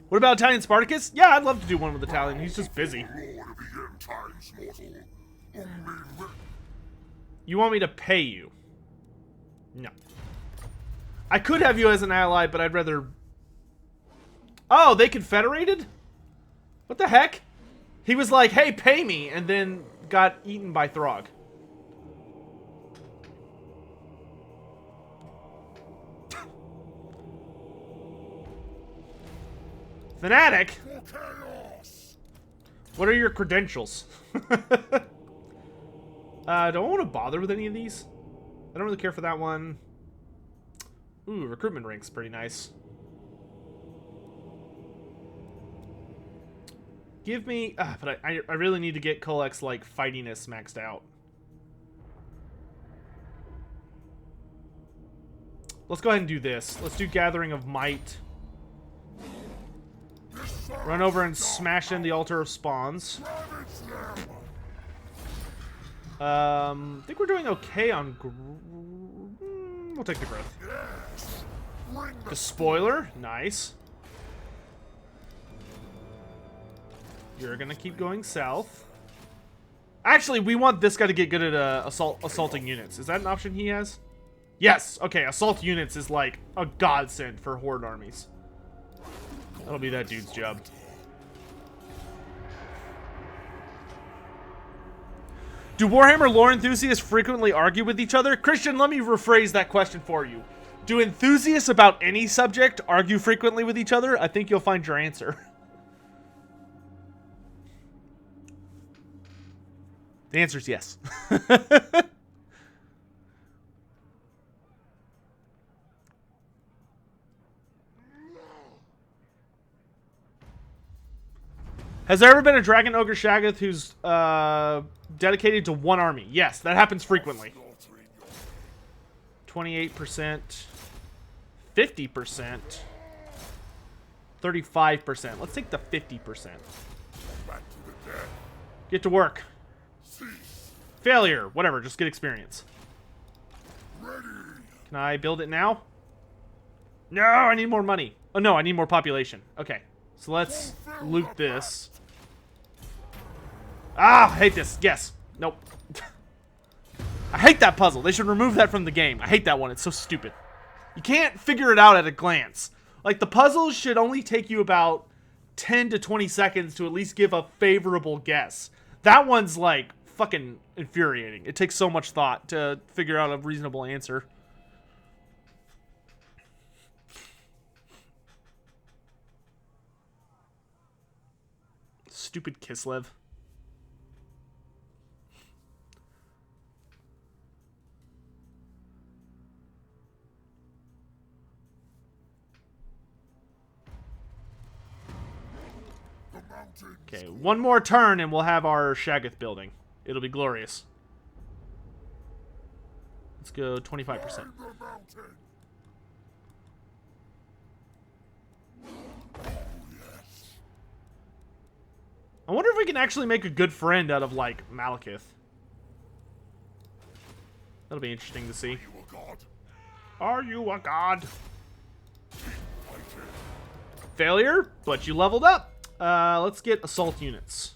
What about Italian Spartacus? Yeah, I'd love to do one with Italian. He's just busy. Lord of the end times, mortal. Only You want me to pay you? No. I could have you as an ally, but I'd rather... Oh, they confederated? What the heck? He was like, hey, pay me, and then got eaten by Throg. Fanatic? for chaos. What are your credentials? Do I want to bother with any of these? I don't really care for that one. Ooh, recruitment rank's pretty nice. Give me... but I really need to get Kolek's, like, fightiness maxed out. Let's go ahead and do this. Let's do Gathering of Might. Run over and smash in the Altar of Spawns. I think we're doing okay on... We'll take the growth. The spoiler. Nice. You're gonna keep going south. Actually, we want this guy to get good at assaulting units. Is that an option he has? Yes. Okay, assault units is like a godsend for horde armies. That'll be that dude's job. Do Warhammer lore enthusiasts frequently argue with each other? Christian, let me rephrase that question for you. Do enthusiasts about any subject argue frequently with each other? I think you'll find your answer. The answer is yes. Has there ever been a Dragon Ogre Shaggoth who's dedicated to one army? Yes, that happens frequently. 28%, 50%, 35%. Let's take the 50%. Get to work. Failure. Whatever, just get experience. Can I build it now? No, I need more money. Oh, no, I need more population. Okay, so let's loot this. Ah, I hate this. Yes. Nope. I hate that puzzle. They should remove that from the game. I hate that one. It's so stupid. You can't figure it out at a glance. Like, the puzzles should only take you about 10 to 20 seconds to at least give a favorable guess. That one's, like, fucking infuriating. It takes so much thought to figure out a reasonable answer. Stupid Kislev. Okay, one more turn and we'll have our Shaggoth building. It'll be glorious. Let's go 25%. I wonder if we can actually make a good friend out of, like, Malekith. That'll be interesting to see. Are you a god? Failure, but you leveled up. Let's get assault units.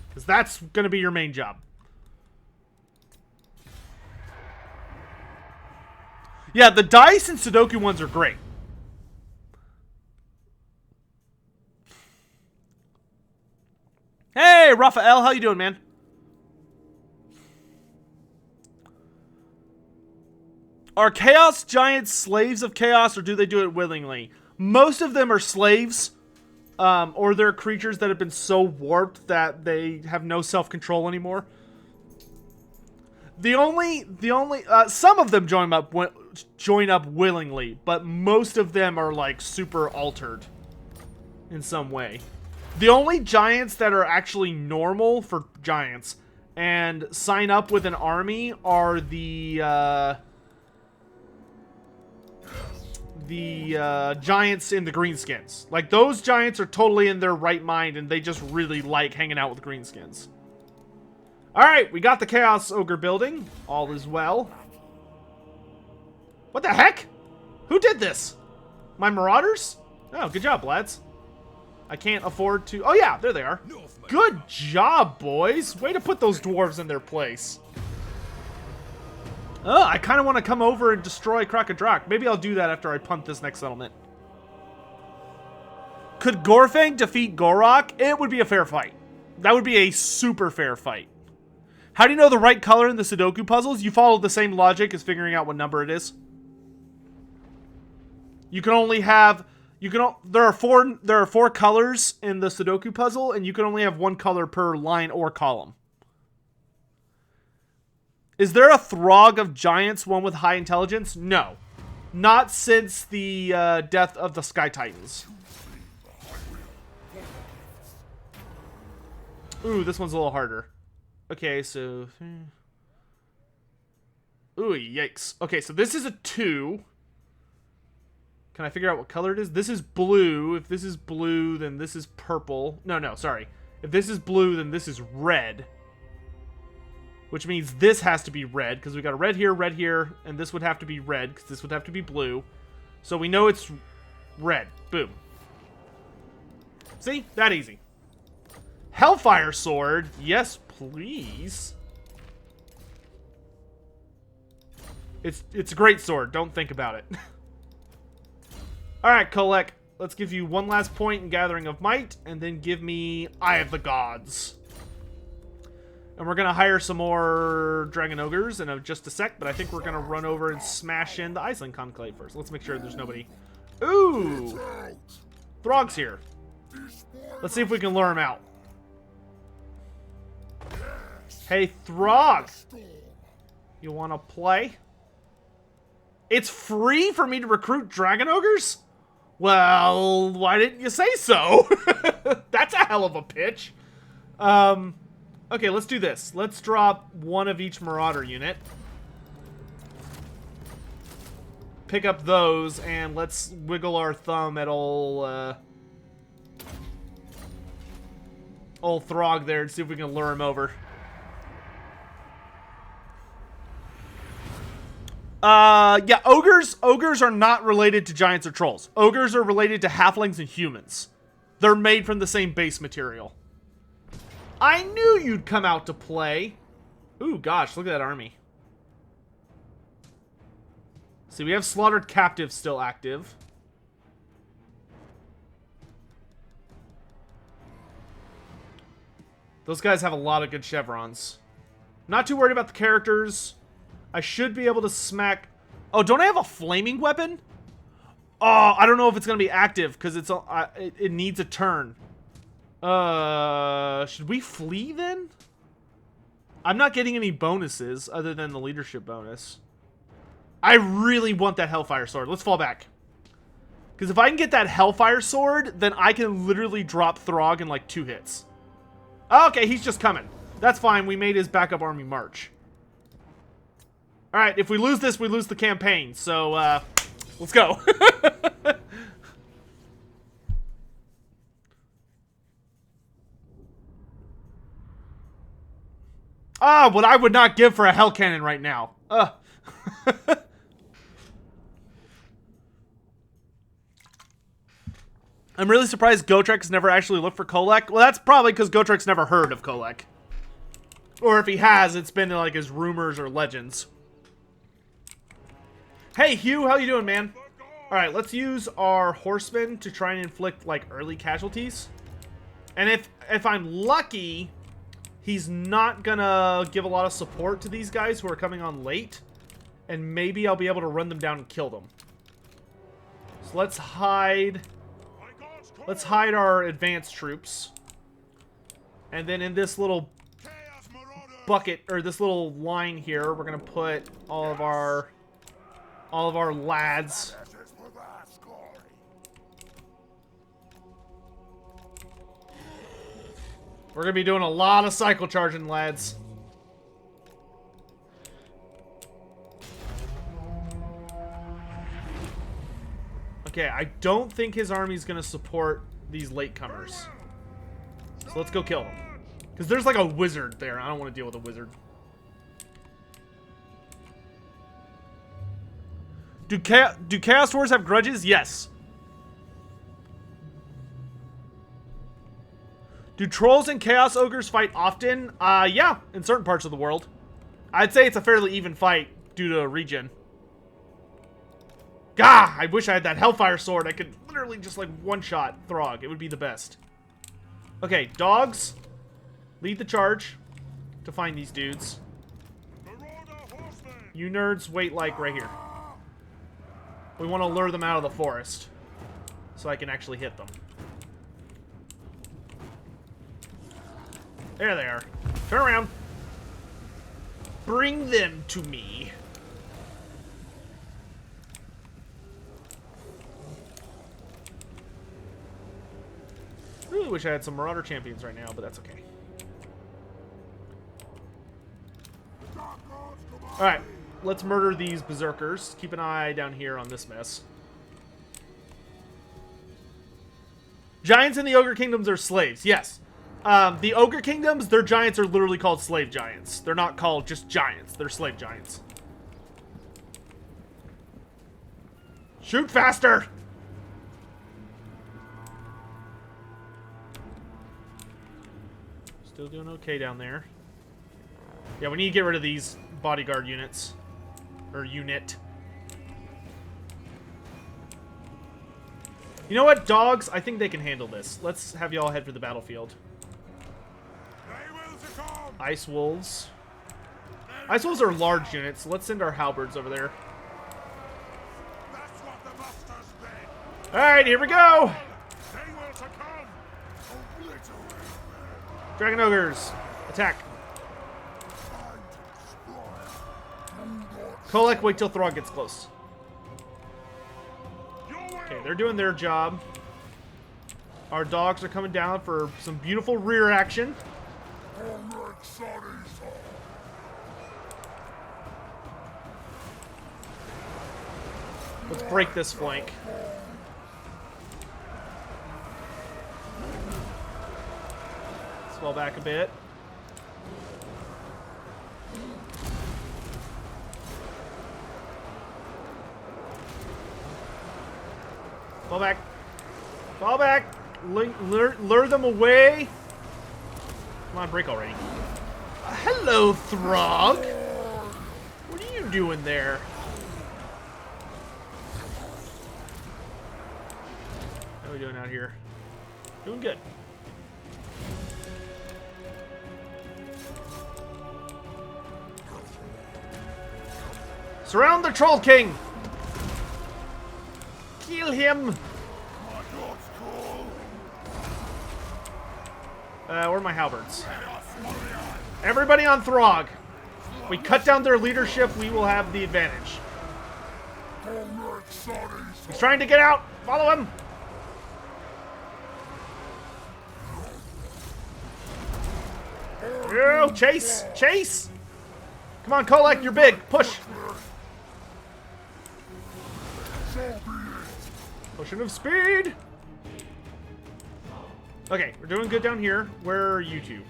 Because that's going to be your main job. Yeah, the dice and Sudoku ones are great. Hey, Raphael, how you doing, man? Are Chaos Giants slaves of Chaos, or do they do it willingly? Most of them are slaves, or they're creatures that have been so warped that they have no self-control anymore. Some of them join up willingly, but most of them are, like, super altered in some way. The only giants that are actually normal for giants and sign up with an army are the giants in the greenskins. Like, those giants are totally in their right mind and they just really like hanging out with greenskins. Alright, we got the Chaos Ogre building. All is well. What the heck? Who did this? My Marauders? Oh, good job, lads. I can't afford to... Oh, yeah, there they are. Good job, boys. Way to put those dwarves in their place. I kind of want to come over and destroy Krakadrak. Maybe I'll do that after I punt this next settlement. Could Gorfang defeat Gorok? It would be a fair fight. That would be a super fair fight. How do you know the right color in the Sudoku puzzles? You follow the same logic as figuring out what number it is. You can only have... there are four colors in the Sudoku puzzle, and you can only have one color per line or column. Is there a Throg of Giants, one with high intelligence? No. Not since the death of the Sky Titans. Ooh, this one's a little harder. Okay, so... Ooh, yikes. Okay, so this is a 2. Can I figure out what color it is? This is blue. If this is blue, then this is purple. No, sorry. If this is blue, then this is red. Which means this has to be red, because we got a red here, and this would have to be red, because this would have to be blue. So we know it's red. Boom. See? That easy. Hellfire sword. Yes, please. It's a great sword. Don't think about it. Alright, Kolek. Let's give you one last point in Gathering of Might, and then give me Eye of the Gods. And we're going to hire some more Dragon Ogres in just a sec, but I think we're going to run over and smash in the Iceland Conclave first. Let's make sure there's nobody. Ooh! Throg's here. Let's see if we can lure him out. Hey, Throg! You want to play? It's free for me to recruit Dragon Ogres? Well, why didn't you say so? That's a hell of a pitch. Okay, let's do this. Let's drop one of each Marauder unit. Pick up those, and let's wiggle our thumb at old Throg there and see if we can lure him over. Yeah, ogres are not related to giants or trolls. Ogres are related to halflings and humans. They're made from the same base material. I knew you'd come out to play. Ooh, gosh, look at that army. See, we have Slaughtered Captives still active. Those guys have a lot of good chevrons. Not too worried about the characters. I should be able to smack... Oh, don't I have a flaming weapon? Oh, I don't know if it's going to be active because it needs a turn. Should we flee then? I'm not getting any bonuses other than the leadership bonus. I really want that Hellfire Sword. Let's fall back. Because if I can get that Hellfire Sword, then I can literally drop Throg in like 2 hits. Okay, he's just coming. That's fine. We made his backup army march. Alright, if we lose this, we lose the campaign. So, let's go. Ah, what I would not give for a Hell Cannon right now. I'm really surprised Gotrek never actually looked for Kolek. Well, that's probably because Gotrek's never heard of Kolek. Or if he has, it's been like his rumors or legends. Hey, Hugh, how you doing, man? Alright, let's use our horsemen to try and inflict, like, early casualties. And if I'm lucky, he's not gonna give a lot of support to these guys who are coming on late. And maybe I'll be able to run them down and kill them. So let's hide... Let's hide our advanced troops. And then in this little bucket, or this little line here, we're gonna put all of our lads. We're gonna be doing a lot of cycle charging, lads. Okay, I don't think his army's gonna support these latecomers. So let's go kill him. Because there's like a wizard there. I don't want to deal with a wizard. Do Chaos Dwarves have grudges? Yes. Do Trolls and Chaos Ogres fight often? Yeah, in certain parts of the world. I'd say it's a fairly even fight due to regen. Gah! I wish I had that Hellfire Sword. I could literally just like one-shot Throg. It would be the best. Okay, dogs. Lead the charge to find these dudes. You nerds wait like right here. We want to lure them out of the forest so I can actually hit them. There they are. Turn around. Bring them to me. Really wish I had some Marauder champions right now, but that's okay. Alright, let's murder these berserkers. Keep an eye down here on this mess. Giants in the Ogre Kingdoms are slaves, yes. The Ogre Kingdoms, their giants are literally called slave giants. They're not called just giants. They're slave giants. Shoot faster! Still doing okay down there. Yeah, we need to get rid of these bodyguard units. Or unit. You know what, dogs? I think they can handle this. Let's have y'all head for the battlefield. Ice wolves. Ice wolves are large units. Let's send our halberds over there. Alright, here we go! Dragon ogres, attack. Kolek, wait till Throg gets close. Okay, they're doing their job. Our dogs are coming down for some beautiful rear action. Let's break this flank. Let's fall back a bit. Fall back. Fall back. Lure them away. Come on, break already. Hello, Throg. What are you doing there? How are we doing out here? Doing good. Surround the Troll King! Kill him! Where are my halberds? Everybody on Throg! If we cut down their leadership, we will have the advantage. He's trying to get out! Follow him! Yo, chase! Chase! Come on, Kolek, you're big! Push! Potion of speed! Okay, we're doing good down here. Where are you two?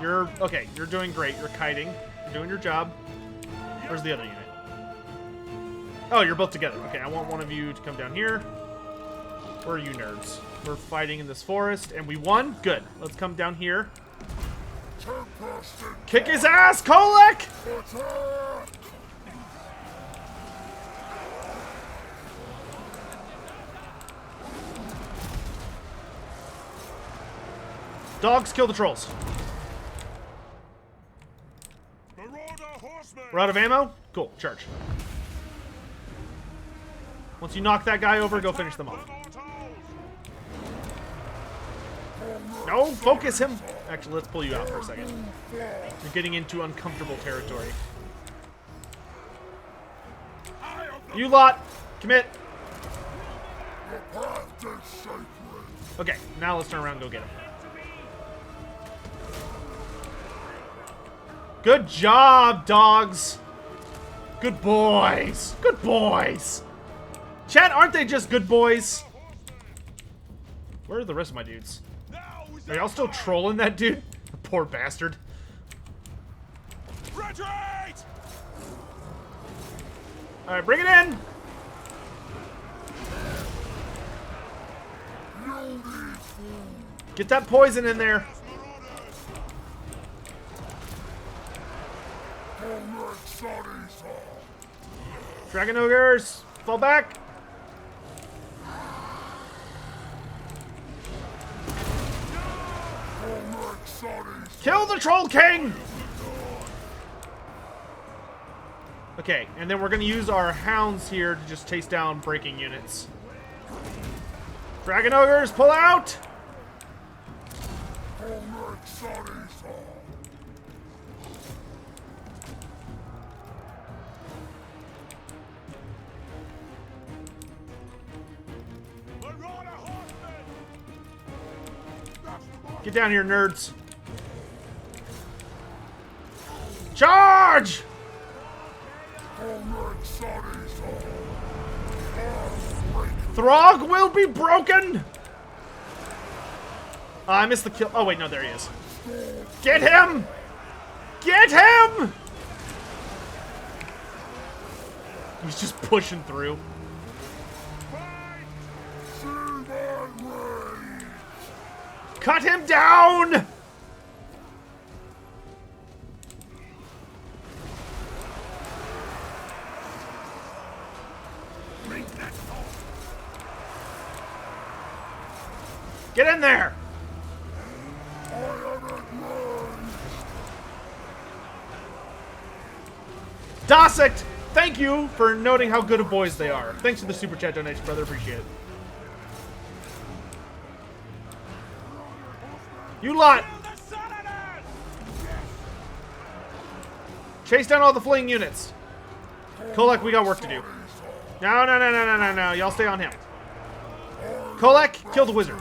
You're... Okay, you're doing great. You're kiting. You're doing your job. Where's the other unit? Oh, you're both together. Okay, I want one of you to come down here. Where are you nerds? We're fighting in this forest, and we won? Good. Let's come down here. Kick his ass, Kolek! Dogs, kill the trolls. We're out of ammo? Cool, charge. Once you knock that guy over, go finish them off. No, focus him. Actually, let's pull you out for a second. You're getting into uncomfortable territory. You lot, commit. Okay, now let's turn around and go get him. Good job, dogs. Good boys. Good boys. Chat, aren't they just good boys? Where are the rest of my dudes? Are y'all still trolling that dude? Poor bastard. Retreat! Alright, bring it in! Get that poison in there. Dragon ogres, fall back. Kill the Troll King! Okay, and then we're going to use our hounds here to just chase down breaking units. Dragon ogres, pull out! Get down here, nerds. Charge! Throg will be broken! I missed the kill. Oh, wait, no, there he is. Get him! Get him! He's just pushing through. Cut him down! Get in there! Dosict, thank you for noting how good of boys they are. Thanks for the super chat donation, brother. Appreciate it. You lot! Chase down all the fleeing units. Kolek, we got work to do. No. Y'all stay on him. Kolek, kill the wizard.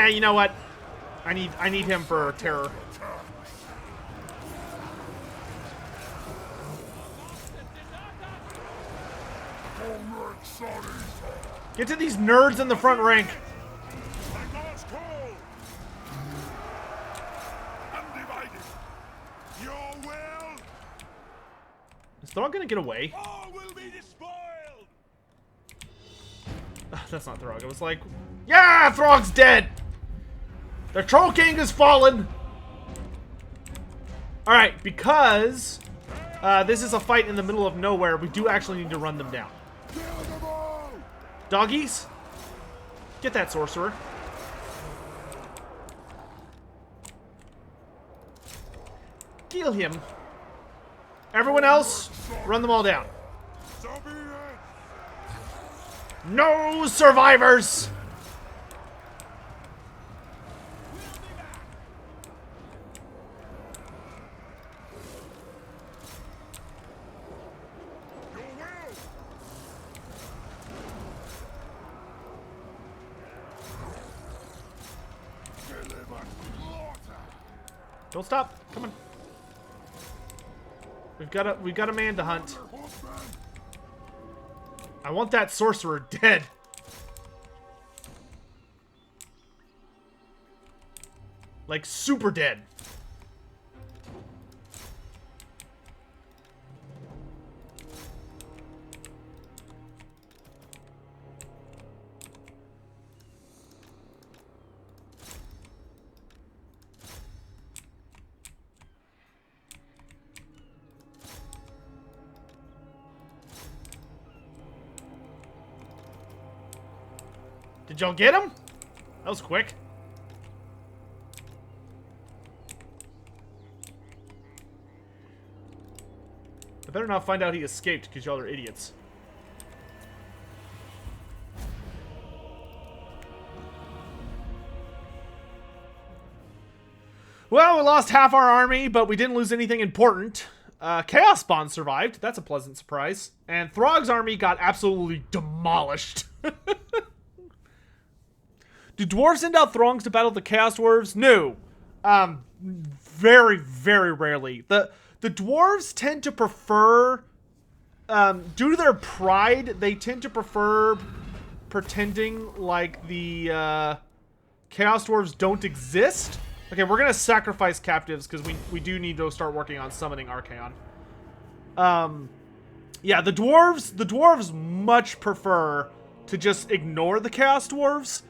You know what? I need him for terror. Get to these nerds in the front rank. Is Throg gonna get away? That's not Throg. I was like, yeah, Throg's dead. The Troll King has fallen. Alright, because this is a fight in the middle of nowhere, we do actually need to run them down. Doggies, get that sorcerer. Kill him. Everyone else, run them all down. No survivors! Don't stop. Come on. We've got a man to hunt. I want that sorcerer dead. Like super dead. Did y'all get him? That was quick. I better not find out he escaped because y'all are idiots. Well, we lost half our army, but we didn't lose anything important. Chaos Spawn survived. That's a pleasant surprise. And Throg's army got absolutely demolished. Do dwarves send out throngs to battle the Chaos Dwarves? No. Very, very rarely. The dwarves tend to prefer, due to their pride, they tend to prefer pretending like the Chaos Dwarves don't exist. Okay, we're gonna sacrifice captives because we do need to start working on summoning Archaon. Yeah, the dwarves much prefer to just ignore the Chaos Dwarves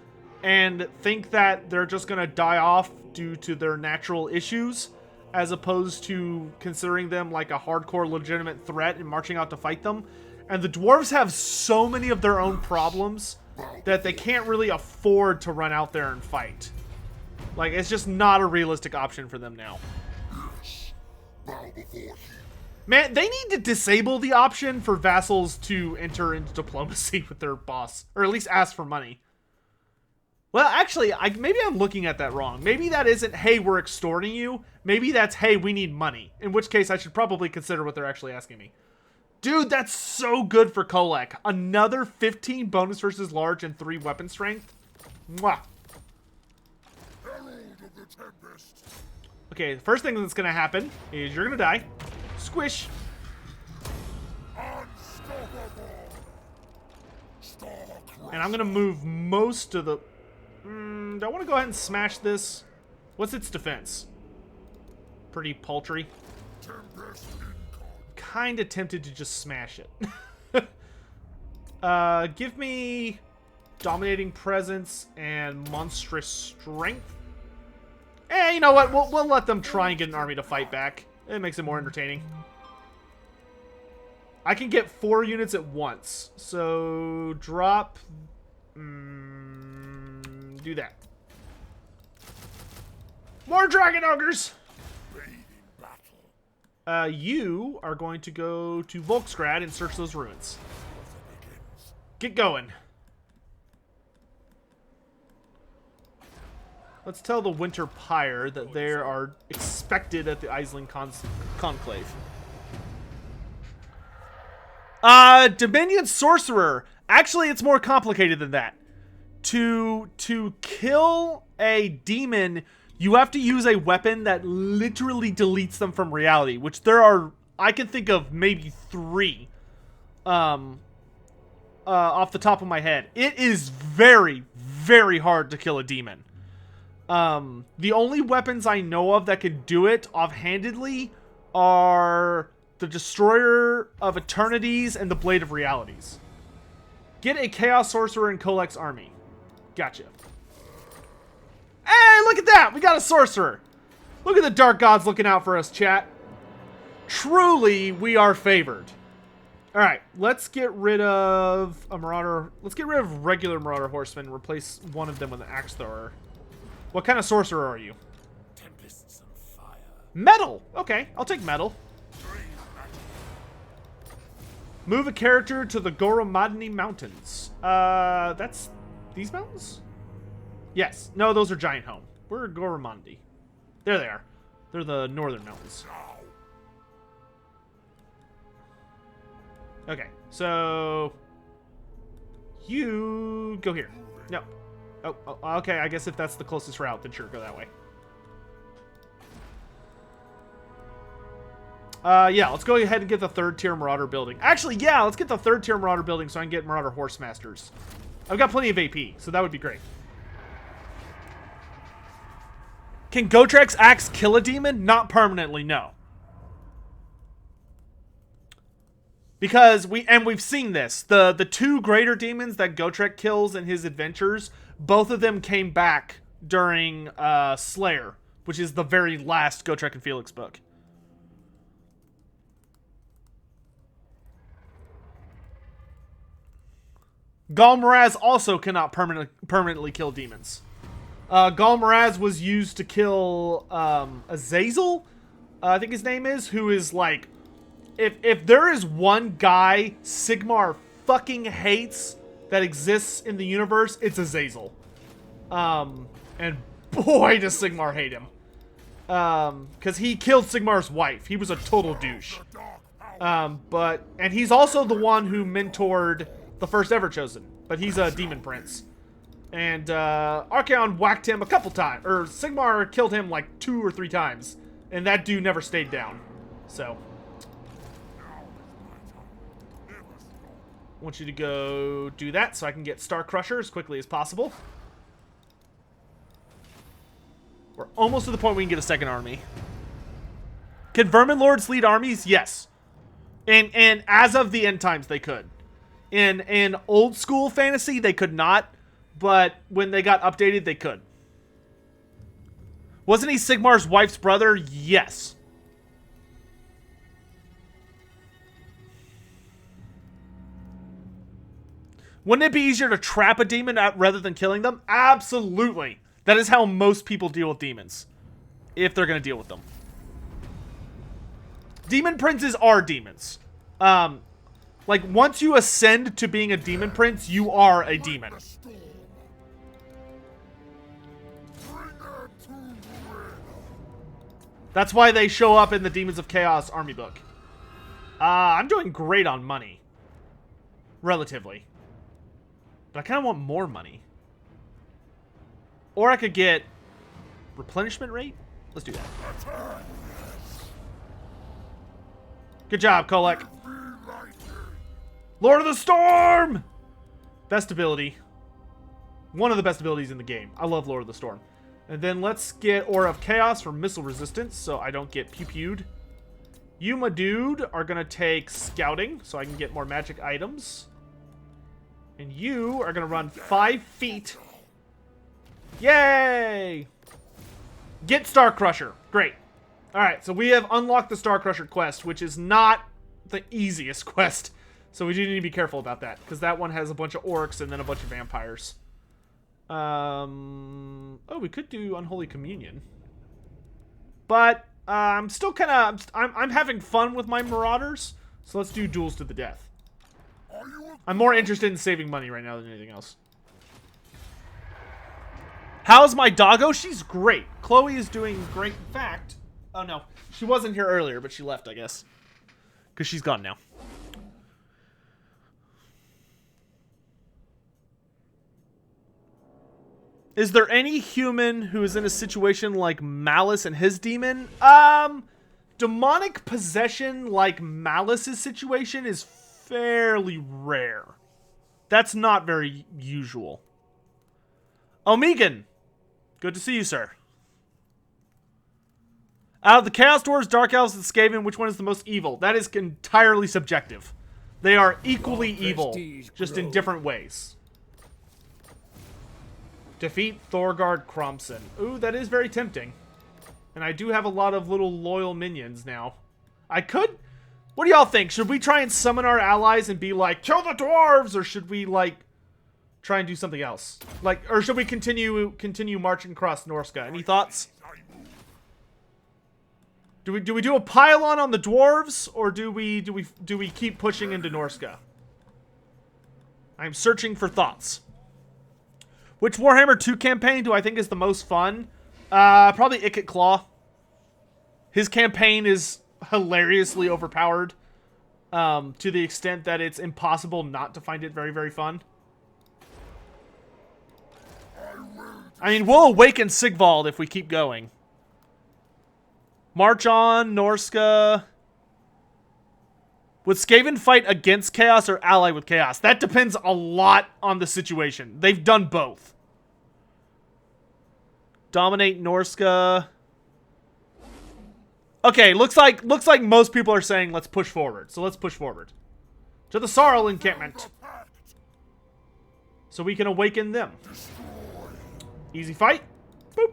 and think that they're just gonna die off due to their natural issues, as opposed to considering them like a hardcore legitimate threat and marching out to fight them. And the dwarves have so many of their own problems that they can't really afford to run out there and fight. Like, it's just not a realistic option for them now. Man, they need to disable the option for vassals to enter into diplomacy with their boss, or at least ask for money. Well, actually, maybe I'm looking at that wrong. Maybe that isn't, hey, we're extorting you. Maybe that's, hey, we need money. In which case, I should probably consider what they're actually asking me. Dude, that's so good for Kolek. Another 15 bonus versus large and 3 weapon strength. Mwah. Okay, the first thing that's gonna happen is you're gonna die. Squish. And I'm gonna move most of the... do I want to go ahead and smash this? What's its defense? Pretty paltry. Kinda tempted to just smash it. Give me dominating presence and monstrous strength. Eh, you know what? We'll let them try and get an army to fight back. It makes it more entertaining. I can get 4 units at once. So, drop... do that. More dragon ogres! You are going to go to Volksgrad and search those ruins. Get going. Let's tell the Winter Pyre that they are expected at the Aisling Conclave. Dominion Sorcerer. Actually, it's more complicated than that. To kill a demon, you have to use a weapon that literally deletes them from reality, which there are, I can think of maybe 3 off the top of my head. It is very, very hard to kill a demon. The only weapons I know of that can do it offhandedly are the Destroyer of Eternities and the Blade of Realities. Get a Chaos Sorcerer in Kolek's army. Gotcha. Hey, look at that! We got a Sorcerer! Look at the Dark Gods looking out for us, chat. Truly, we are favored. Alright, let's get rid of a Marauder. Let's get rid of regular Marauder Horsemen and replace one of them with an Axe Thrower. What kind of Sorcerer are you? Tempests and fire. Metal! Okay, I'll take Metal. Move a character to the Goromadni Mountains. That's these mountains? Yes. No, those are Giant Home. We're Goromandi. There they are. They're the northern mountains. Okay, so you go here. No. Oh, okay, I guess if that's the closest route, then sure, go that way. Yeah, let's go ahead and get the 3rd tier Marauder building. Actually, yeah, let's get the 3rd tier Marauder building so I can get Marauder Horse Masters. I've got plenty of AP, so that would be great. Can Gotrek's axe kill a demon? Not permanently, no. Because we've seen this. The 2 greater demons that Gotrek kills in his adventures, both of them came back during Slayer, which is the very last Gotrek and Felix book. Galmaraz also cannot permanently kill demons. Galmaraz was used to kill Azazel, I think his name is, who is like, if there is one guy Sigmar fucking hates that exists in the universe, it's Azazel. And boy does Sigmar hate him. Because he killed Sigmar's wife. He was a total douche. And he's also the one who mentored the first ever Chosen. But he's a demon prince. And Archaon whacked him a couple times. Or Sigmar killed him like 2 or 3 times. And that dude never stayed down. So. I want you to go do that so I can get Star Crusher as quickly as possible. We're almost to the point we can get a 2nd army. Can Vermin Lords lead armies? Yes. And as of the end times, they could. In old school fantasy, they could not. But when they got updated, they could. Wasn't he Sigmar's wife's brother? Yes. Wouldn't it be easier to trap a demon rather than killing them? Absolutely. That is how most people deal with demons. If they're going to deal with them. Demon princes are demons. Like, once you ascend to being a demon prince, you are a demon. That's why they show up in the Demons of Chaos army book. I'm doing great on money. Relatively. But I kind of want more money. Or I could get replenishment rate. Let's do that. Good job, Kolek. Lord of the Storm! Best ability. One of the best abilities in the game. I love Lord of the Storm. And then let's get Aura of Chaos for missile resistance, so I don't get pew-pewed. You, my dude, are going to take Scouting, so I can get more magic items. And you are going to run 5 feet. Yay! Get Star Crusher. Great. Alright, so we have unlocked the Star Crusher quest, which is not the easiest quest. So we do need to be careful about that, because that one has a bunch of orcs and then a bunch of vampires. Oh, we could do Unholy Communion. But I'm still kind of I'm having fun with my Marauders, so let's do Duels to the Death. I'm more interested in saving money right now than anything else. How's my doggo? She's great. Chloe is doing great. In fact, oh no, she wasn't here earlier, but she left, I guess, because she's gone now. Is there any human who is in a situation like Malice and his demon? Demonic possession like Malice's situation is fairly rare. That's not very usual. Omegan, good to see you, sir. Out of the Chaos Dwarves, Dark Elves, and Skaven, which one is the most evil? That is entirely subjective. They are equally evil, just in different ways. Defeat Thorgard Cromson. Ooh, that is very tempting. And I do have a lot of little loyal minions now. I could... What do y'all think? Should we try and summon our allies and be like, kill the dwarves? Or should we, like, try and do something else? Like, or should we continue marching across Norska? Any thoughts? Do we do a pylon on the dwarves? Or do we keep pushing into Norska? I'm searching for thoughts. Which Warhammer 2 campaign do I think is the most fun? Probably Ikit Claw. His campaign is hilariously overpowered to the extent that it's impossible not to find it very, very fun. I mean, we'll awaken Sigvald if we keep going. March on, Norska. Would Skaven fight against Chaos or ally with Chaos? That depends a lot on the situation. They've done both. Dominate Norska. Okay, looks like most people are saying let's push forward. So let's push forward. To the Sarl encampment. So we can awaken them. Easy fight. Boop.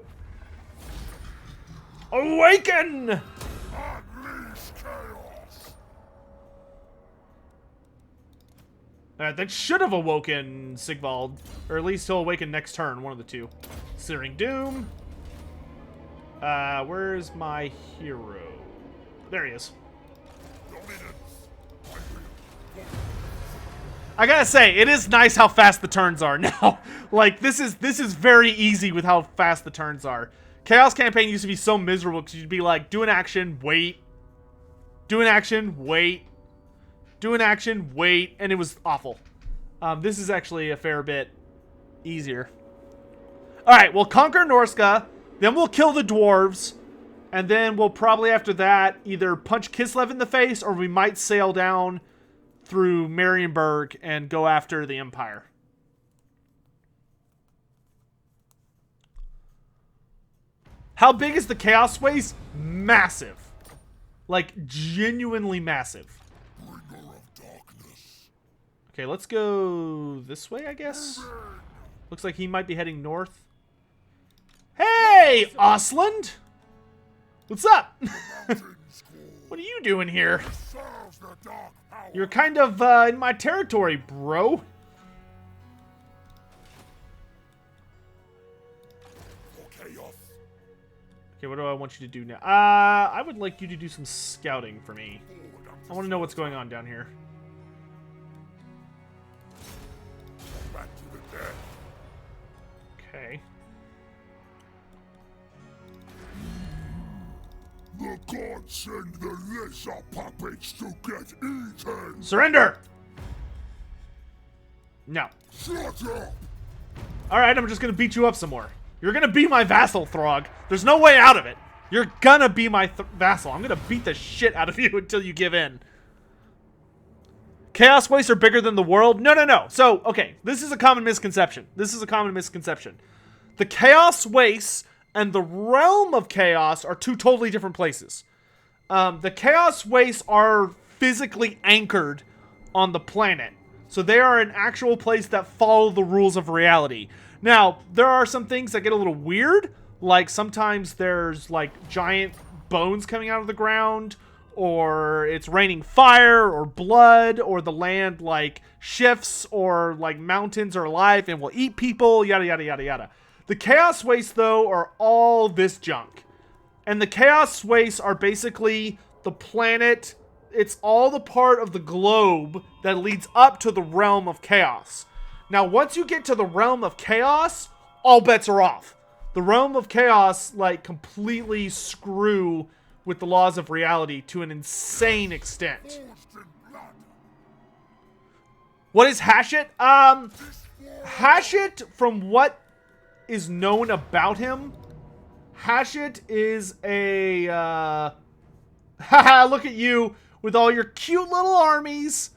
Awaken! That should have awoken Sigvald. Or at least he'll awaken next turn, one of the two. Searing Doom. Where's my hero? There he is. I gotta say, it is nice how fast the turns are now. Like, this is very easy with how fast the turns are. Chaos campaign used to be so miserable because you'd be like, do an action, wait. Do an action, wait. Do an action, wait, and it was awful. This is actually a fair bit easier. Alright, we'll conquer Norska, then we'll kill the dwarves, and then we'll probably after that either punch Kislev in the face, or we might sail down through Marienburg and go after the Empire. How big is the Chaos Waste? Massive. Like, genuinely massive. Okay, let's go this way, I guess. Looks like he might be heading north. Hey, Osland! What's up? What are you doing here? You're kind of in my territory, bro. Okay, what do I want you to do now? I would like you to do some scouting for me. I want to know what's going on down here. Okay. The gods send the lesser puppets to get eaten. Surrender! No. Shut up! Alright, I'm just gonna beat you up some more. You're gonna be my vassal, Throg. There's no way out of it. You're gonna be my vassal. I'm gonna beat the shit out of you until you give in. Chaos wastes are bigger than the world? No, no, no. So, okay, this is a common misconception. The Chaos wastes and the realm of chaos are two totally different places. The Chaos wastes are physically anchored on the planet. So they are an actual place that follow the rules of reality. Now, there are some things that get a little weird. Like, sometimes there's, like, giant bones coming out of the ground, or it's raining fire or blood, or the land, like, shifts, or, like, mountains are alive and will eat people, yada, yada, yada, yada. The Chaos Wastes, though, are all this junk. And the Chaos Wastes are basically the planet. It's all the part of the globe that leads up to the realm of chaos. Now, once you get to the realm of chaos, all bets are off. The realm of chaos, like, completely screw with the laws of reality to an insane extent. What is Hashit? Hashit, from what is known about him, Hashit is a, haha, look at you with all your cute little armies.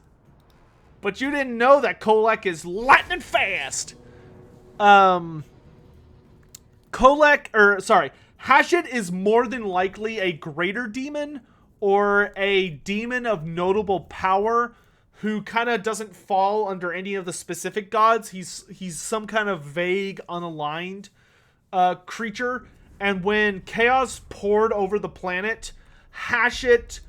But you didn't know that Kolek is lightning fast. Hashit is more than likely a greater demon or a demon of notable power who kind of doesn't fall under any of the specific gods. He's some kind of vague, unaligned creature. And when chaos poured over the planet, Hashit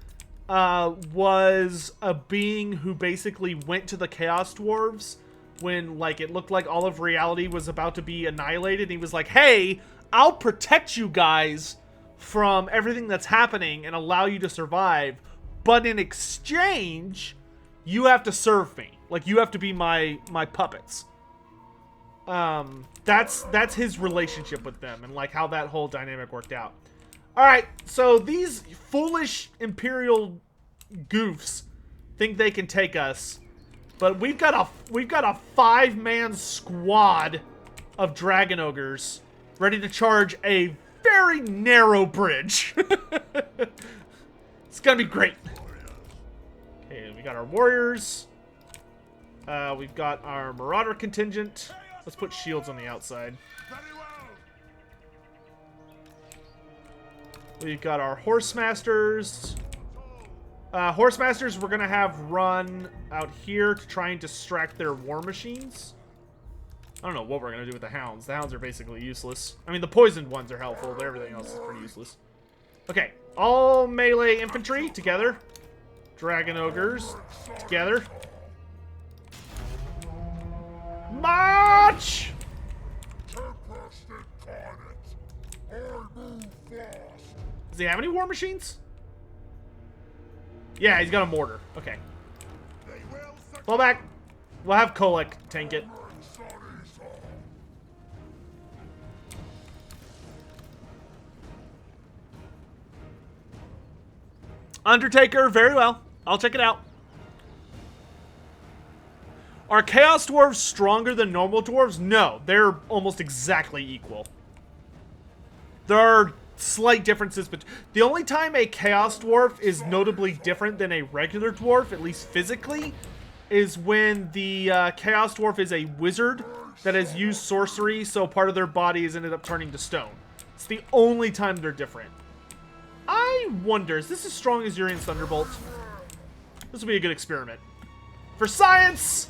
was a being who basically went to the Chaos Dwarves when, like, it looked like all of reality was about to be annihilated. And he was like, hey, I'll protect you guys from everything that's happening and allow you to survive. But in exchange, you have to serve me. Like, you have to be my puppets. That's his relationship with them and, like, how that whole dynamic worked out. Alright, so these foolish Imperial goofs think they can take us. But we've got a 5-man squad of Dragon Ogres ready to charge a very narrow bridge. It's gonna be great. Okay, we got our warriors. We've got our Marauder contingent. Let's put shields on the outside. We've got our Horsemasters. Horsemasters we're going to have run out here to try and distract their war machines. I don't know what we're going to do with the Hounds. The Hounds are basically useless. I mean, the poisoned ones are helpful, but everything else is pretty useless. Okay, all melee infantry together. Dragon Ogres together. March! Does he have any war machines? Yeah, he's got a mortar. Okay. Fall back. We'll have Kolek tank it. Undertaker, very well. I'll check it out. Are Chaos Dwarves stronger than normal dwarves? No, they're almost exactly equal. There are slight differences, but the only time a Chaos Dwarf is notably different than a regular dwarf, at least physically, is when the Chaos Dwarf is a wizard that has used sorcery, so part of their body has ended up turning to stone. It's the only time they're different. I wonder, is this as strong as Urian's Thunderbolt? This will be a good experiment. For science!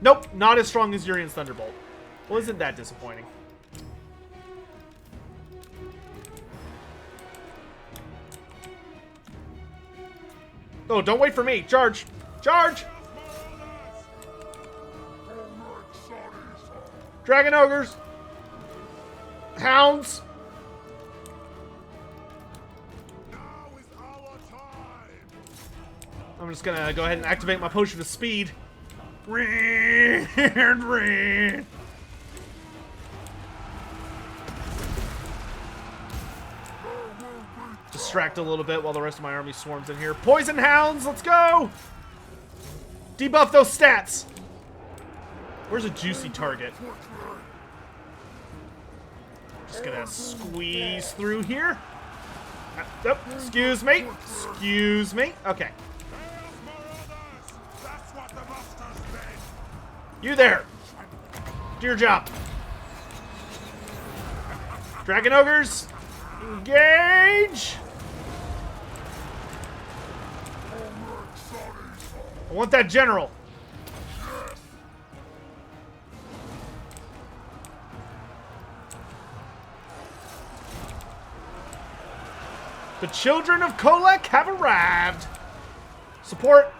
Nope, not as strong as Urian's Thunderbolt. Well, isn't that disappointing? Oh, don't wait for me. Charge! Charge! Dragon Ogres! Hounds! I'm just gonna go ahead and activate my potion of speed. Distract a little bit while the rest of my army swarms in here. Poison Hounds, let's go! Debuff those stats. Where's a juicy target? Just gonna squeeze through here. Oh, excuse me. Excuse me. Okay. You there. Do your job. Dragon ogres. Engage. I want that general. The children of Kolek have arrived. Support.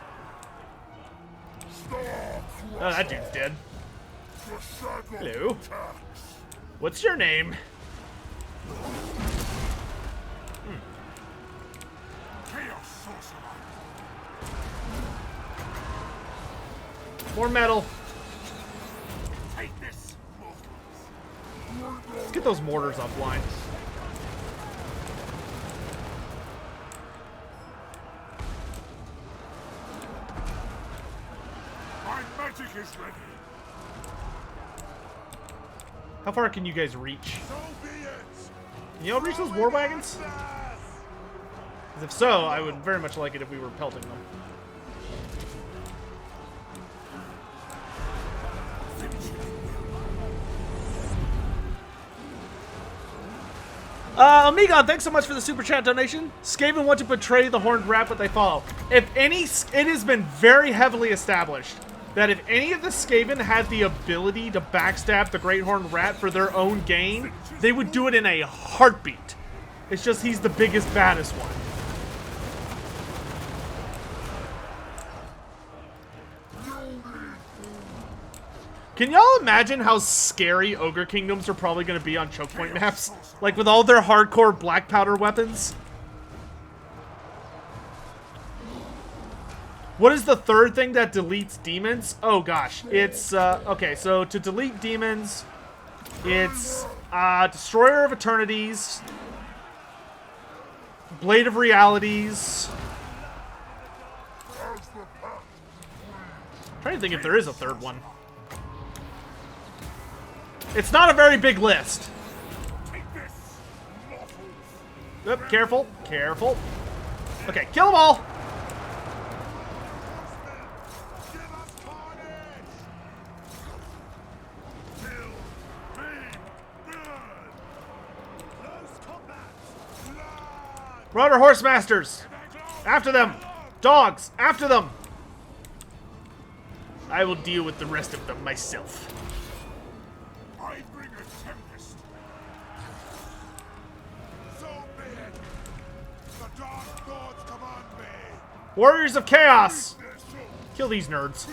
Oh, that dude's dead. Hello. What's your name? More metal. Let's get those mortars offline. My magic is ready. How far can you guys reach? So be it. Can you all reach those war wagons? 'Cause if so, I would very much like it if we were pelting them. Amigon, thanks so much for the super chat donation. Skaven want to betray the horned rat, but they follow. If any, it has been very heavily established that if any of the Skaven had the ability to backstab the great horned rat for their own gain, they would do it in a heartbeat. It's just he's the biggest, baddest one. Can y'all imagine how scary Ogre Kingdoms are probably going to be on choke point maps? Like with all their hardcore black powder weapons? What is the third thing that deletes demons? Oh gosh, it's, okay, so to delete demons, it's, Destroyer of Eternities, Blade of Realities. I'm trying to think if there is a third one. It's not a very big list. Oop, careful, careful. Okay, kill them all. Rudder Horsemasters! After them! Dogs! After them! I will deal with the rest of them myself. I bring a tempest. So be it. The dark gods command me. Warriors of Chaos! Kill these nerds.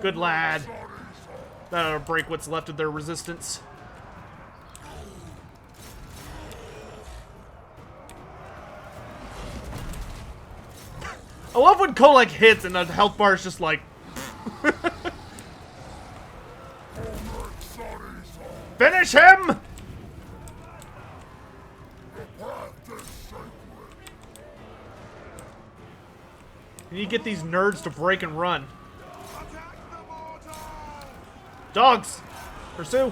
Good lad. That'll break what's left of their resistance. I love when Kolek hits and the health bar is just like... Finish him! You need to get these nerds to break and run. Dogs! Pursue!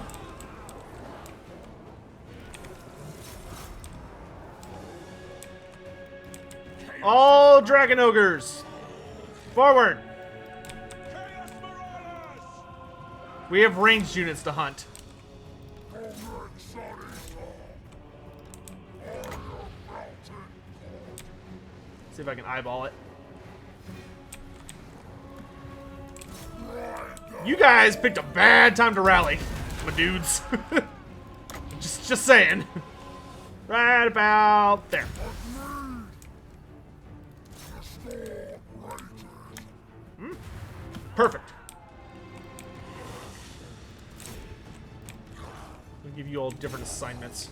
All dragon ogres! Forward! We have ranged units to hunt. See if I can eyeball it. You guys picked a bad time to rally, my dudes. just saying. Right about there. Perfect. I'll give you all different assignments.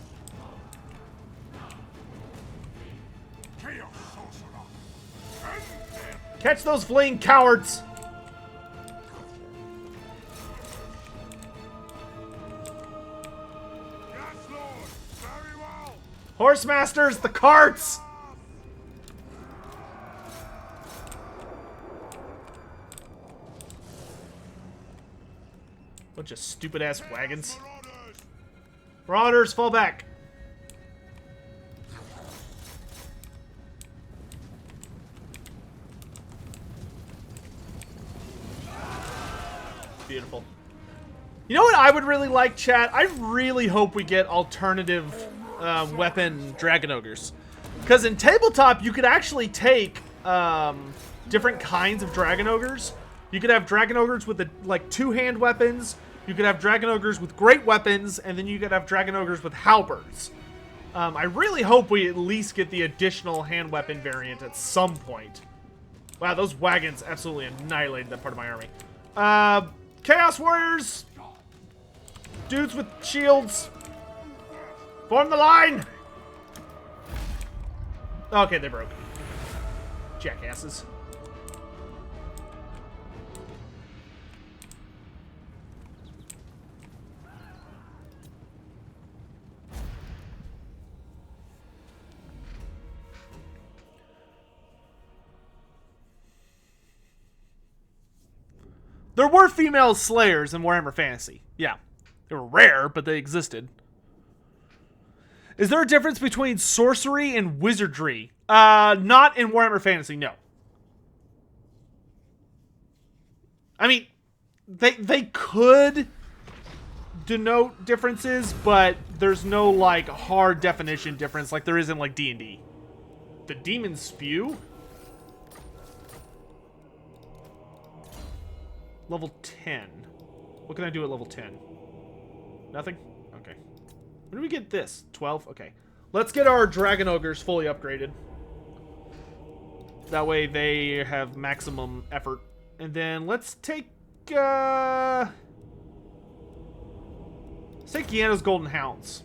Catch those fleeing cowards! Horse masters, the carts! Bunch of stupid ass wagons. Marauders, fall back. Beautiful. You know what I would really like, chat? I really hope we get alternative weapon Dragon Ogres. Because in tabletop, you could actually take different kinds of Dragon Ogres. You could have Dragon Ogres with like two-hand weapons. You could have Dragon Ogres with great weapons. And then you could have Dragon Ogres with halberds. I really hope we at least get the additional hand weapon variant at some point. Wow, those wagons absolutely annihilated that part of my army. Chaos Warriors! Dudes with shields! Form the line! Okay, they broke. Jackasses. There were female slayers in Warhammer Fantasy. Yeah. They were rare, but they existed. Is there a difference between sorcery and wizardry? Not in Warhammer Fantasy, no. I mean, they could denote differences, but there's no, like, hard definition difference like there is in, like, D&D. The demon spew? Level 10. What can I do at level 10? Nothing? Okay. When do we get this? 12? Okay. Let's get our Dragon Ogres fully upgraded. That way they have maximum effort. And then let's take, let's take Guyana's Golden Hounds.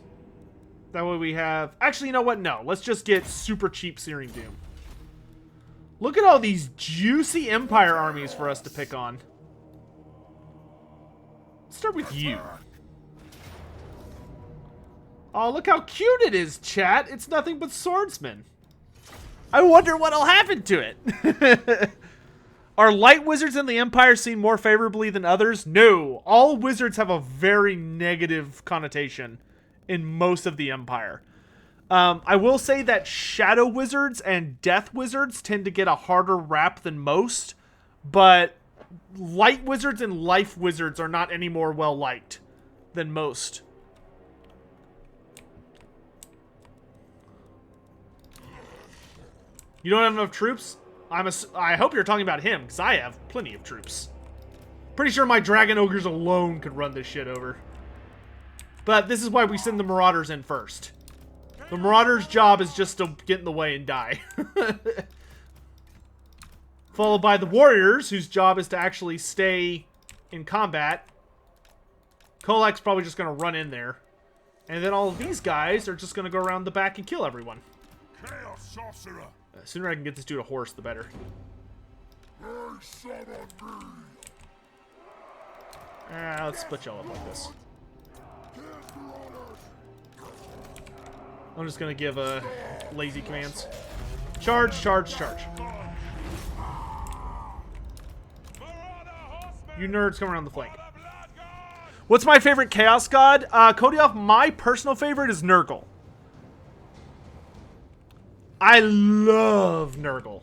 That way we have... Actually, you know what? No. Let's just get super cheap Searing Doom. Look at all these juicy Empire armies for us to pick on. Let's start with you. Oh, look how cute it is, chat. It's nothing but swordsmen. I wonder what'll happen to it. Are light wizards in the Empire seen more favorably than others? No. All wizards have a very negative connotation in most of the Empire. I will say that shadow wizards and death wizards tend to get a harder rap than most, but light wizards and life wizards are not any more well liked than most. You don't have enough troops? I hope you're talking about him, because I have plenty of troops. Pretty sure my Dragon Ogres alone could run this shit over. But this is why we send the Marauders in first. The Marauders' job is just to get in the way and die. Followed by the Warriors, whose job is to actually stay in combat. Kolak's probably just going to run in there. And then all of these guys are just going to go around the back and kill everyone. Chaos Sorcerer! The sooner I can get this dude a horse, the better. Let's split y'all up like this. I'm just going to give lazy commands. Charge, charge, charge. You nerds come around the flank. What's my favorite Chaos God? Kodioff, my personal favorite is Nurgle. I love Nurgle.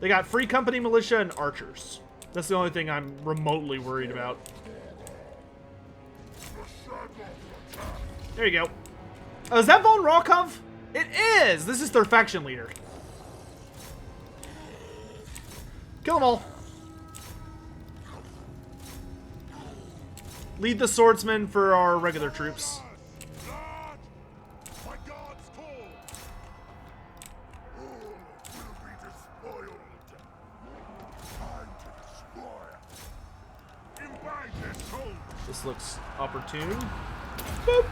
They got Free Company Militia and Archers. That's the only thing I'm remotely worried about. There you go. Oh, is that Von Rokov? It is! This is their faction leader. Kill them all. Lead the swordsman for our regular troops. This looks opportune. Boop.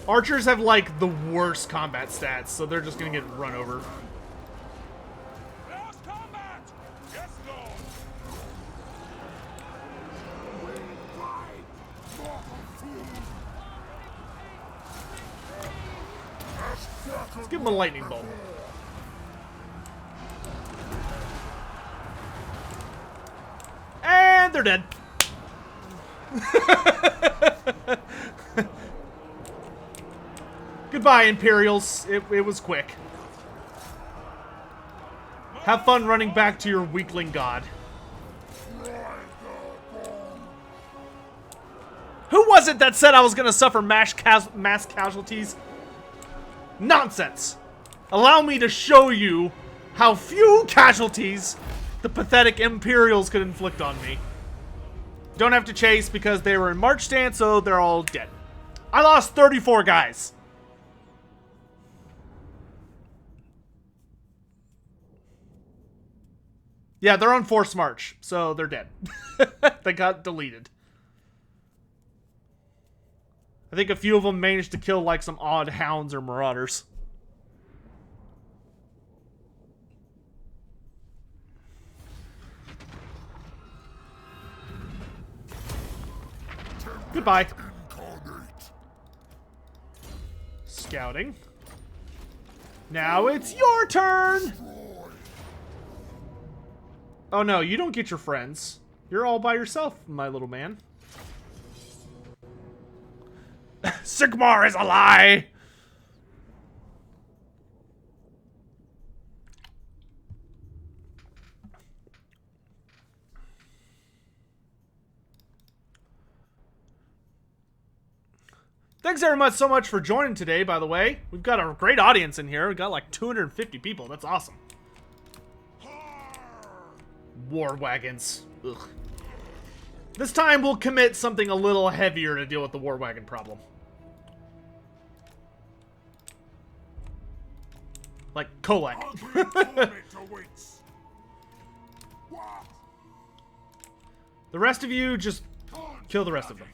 Archers have, like, the worst combat stats, so they're just gonna get run over. Last combat! Yes, give him a lightning bolt. And they're dead. Goodbye, Imperials. It was quick. Have fun running back to your weakling god. Who was it that said I was going to suffer mass casualties? Nonsense. Allow me to show you how few casualties the pathetic Imperials could inflict on me. Don't have to chase because they were in march stance, so they're all dead. I lost 34 guys. Yeah, they're on forced march, so they're dead. They got deleted. I think a few of them managed to kill like some odd hounds or marauders. Goodbye. Scouting. Now it's your turn! Oh no, you don't get your friends. You're all by yourself, my little man. Sigmar is a lie! Thanks very much so much for joining today, by the way. We've got a great audience in here. We've got like 250 people. That's awesome. War wagons. Ugh. This time we'll commit something a little heavier to deal with the war wagon problem. Like Kolek. The rest of you, just kill the rest of them.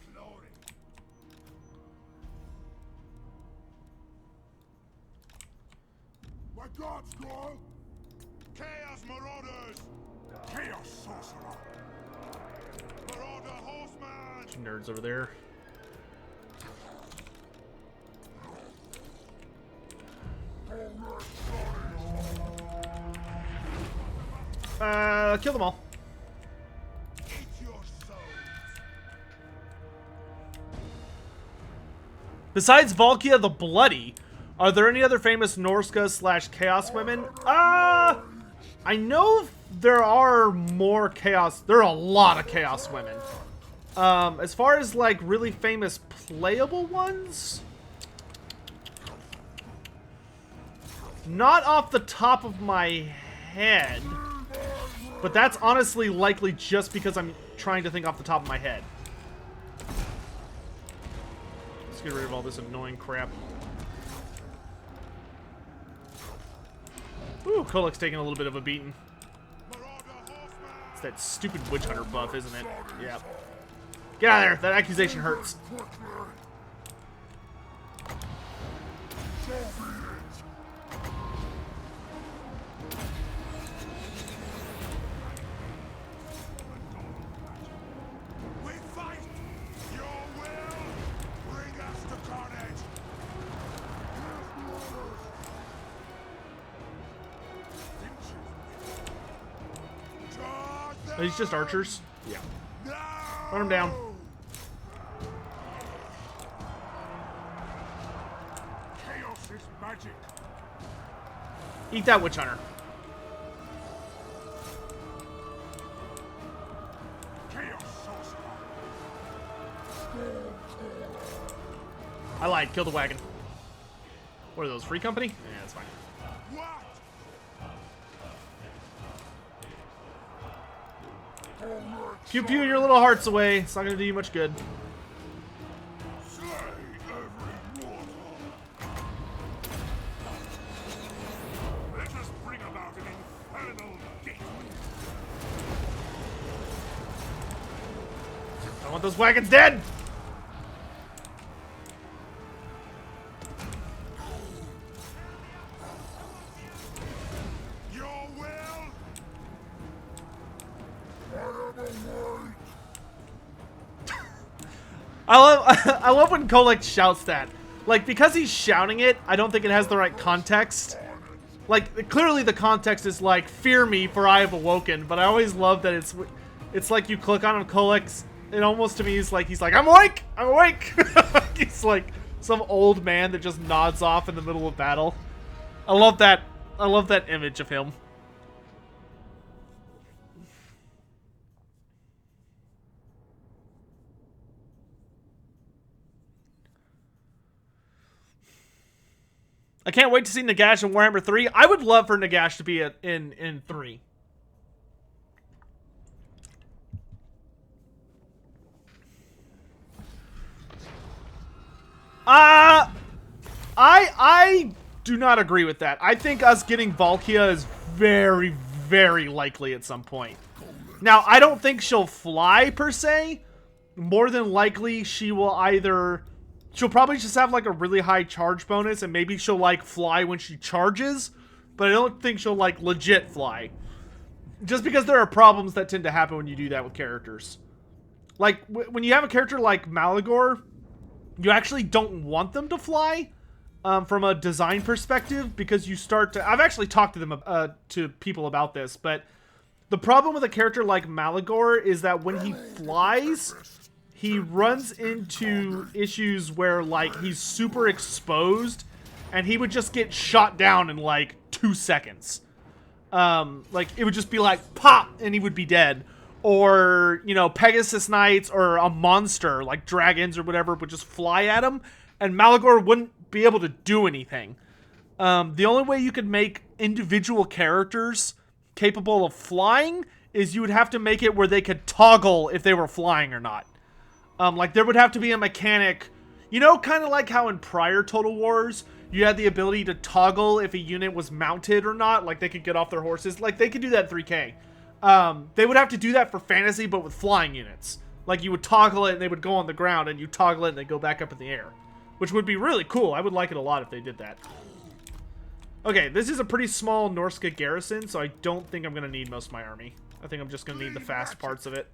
My gods, Groll! Chaos Marauders! Chaos Sorcerer! Marauder Horseman! Nerds over there. Kill them all. Besides Valkia the Bloody, are there any other famous Norska / Chaos women? I know there are more Chaos. There are a lot of Chaos women. As far as like really famous playable ones, not off the top of my head. But that's honestly likely just because I'm trying to think off the top of my head. Let's get rid of all this annoying crap. Ooh, Kolek's taking a little bit of a beating. It's that stupid witch hunter buff, isn't it? Yeah. Get out of there. That accusation hurts. Are these just archers? Yeah. Run them down. Chaos is magic! Eat that witch hunter. Chaos Sorcerer! I lied. Kill the wagon. What are those? Free company? Yeah, that's fine. What? Pew pew your little hearts away. It's not gonna do you much good. Slay every mortal! Let us bring about an infernal death! I want those wagons dead! Your will! I love when Kolek shouts that. Like, because he's shouting it, I don't think it has the right context. Like, clearly the context is like, fear me for I have awoken, but I always love that it's like you click on him, Colex, it almost to me is like, he's like, I'm awake! I'm awake! He's like some old man that just nods off in the middle of battle. I love that image of him. I can't wait to see Nagash in Warhammer 3. I would love for Nagash to be in 3. I do not agree with that. I think us getting Valkia is very, very likely at some point. Now, I don't think she'll fly per se. More than likely, she will either... She'll probably just have like a really high charge bonus, and maybe she'll like fly when she charges, but I don't think she'll like legit fly. Just because there are problems that tend to happen when you do that with characters. Like, when you have a character like Malagor, you actually don't want them to fly from a design perspective, because you start to... I've actually talked to them, to people about this, but the problem with a character like Malagor is that when he flies, he runs into issues where, like, he's super exposed, and he would just get shot down in, like, 2 seconds. Like, it would just be like, pop, and he would be dead. Or, you know, Pegasus Knights or a monster, like dragons or whatever, would just fly at him, and Malagor wouldn't be able to do anything. The only way you could make individual characters capable of flying is you would have to make it where they could toggle if they were flying or not. Like, there would have to be a mechanic, you know, kind of like how in prior Total Wars, you had the ability to toggle if a unit was mounted or not, like they could get off their horses. Like, they could do that in 3K. They would have to do that for fantasy, but with flying units. Like, you would toggle it and they would go on the ground, and you toggle it and they go back up in the air. Which would be really cool. I would like it a lot if they did that. Okay, this is a pretty small Norska garrison, so I don't think I'm going to need most of my army. I think I'm just going to need the fast parts of it.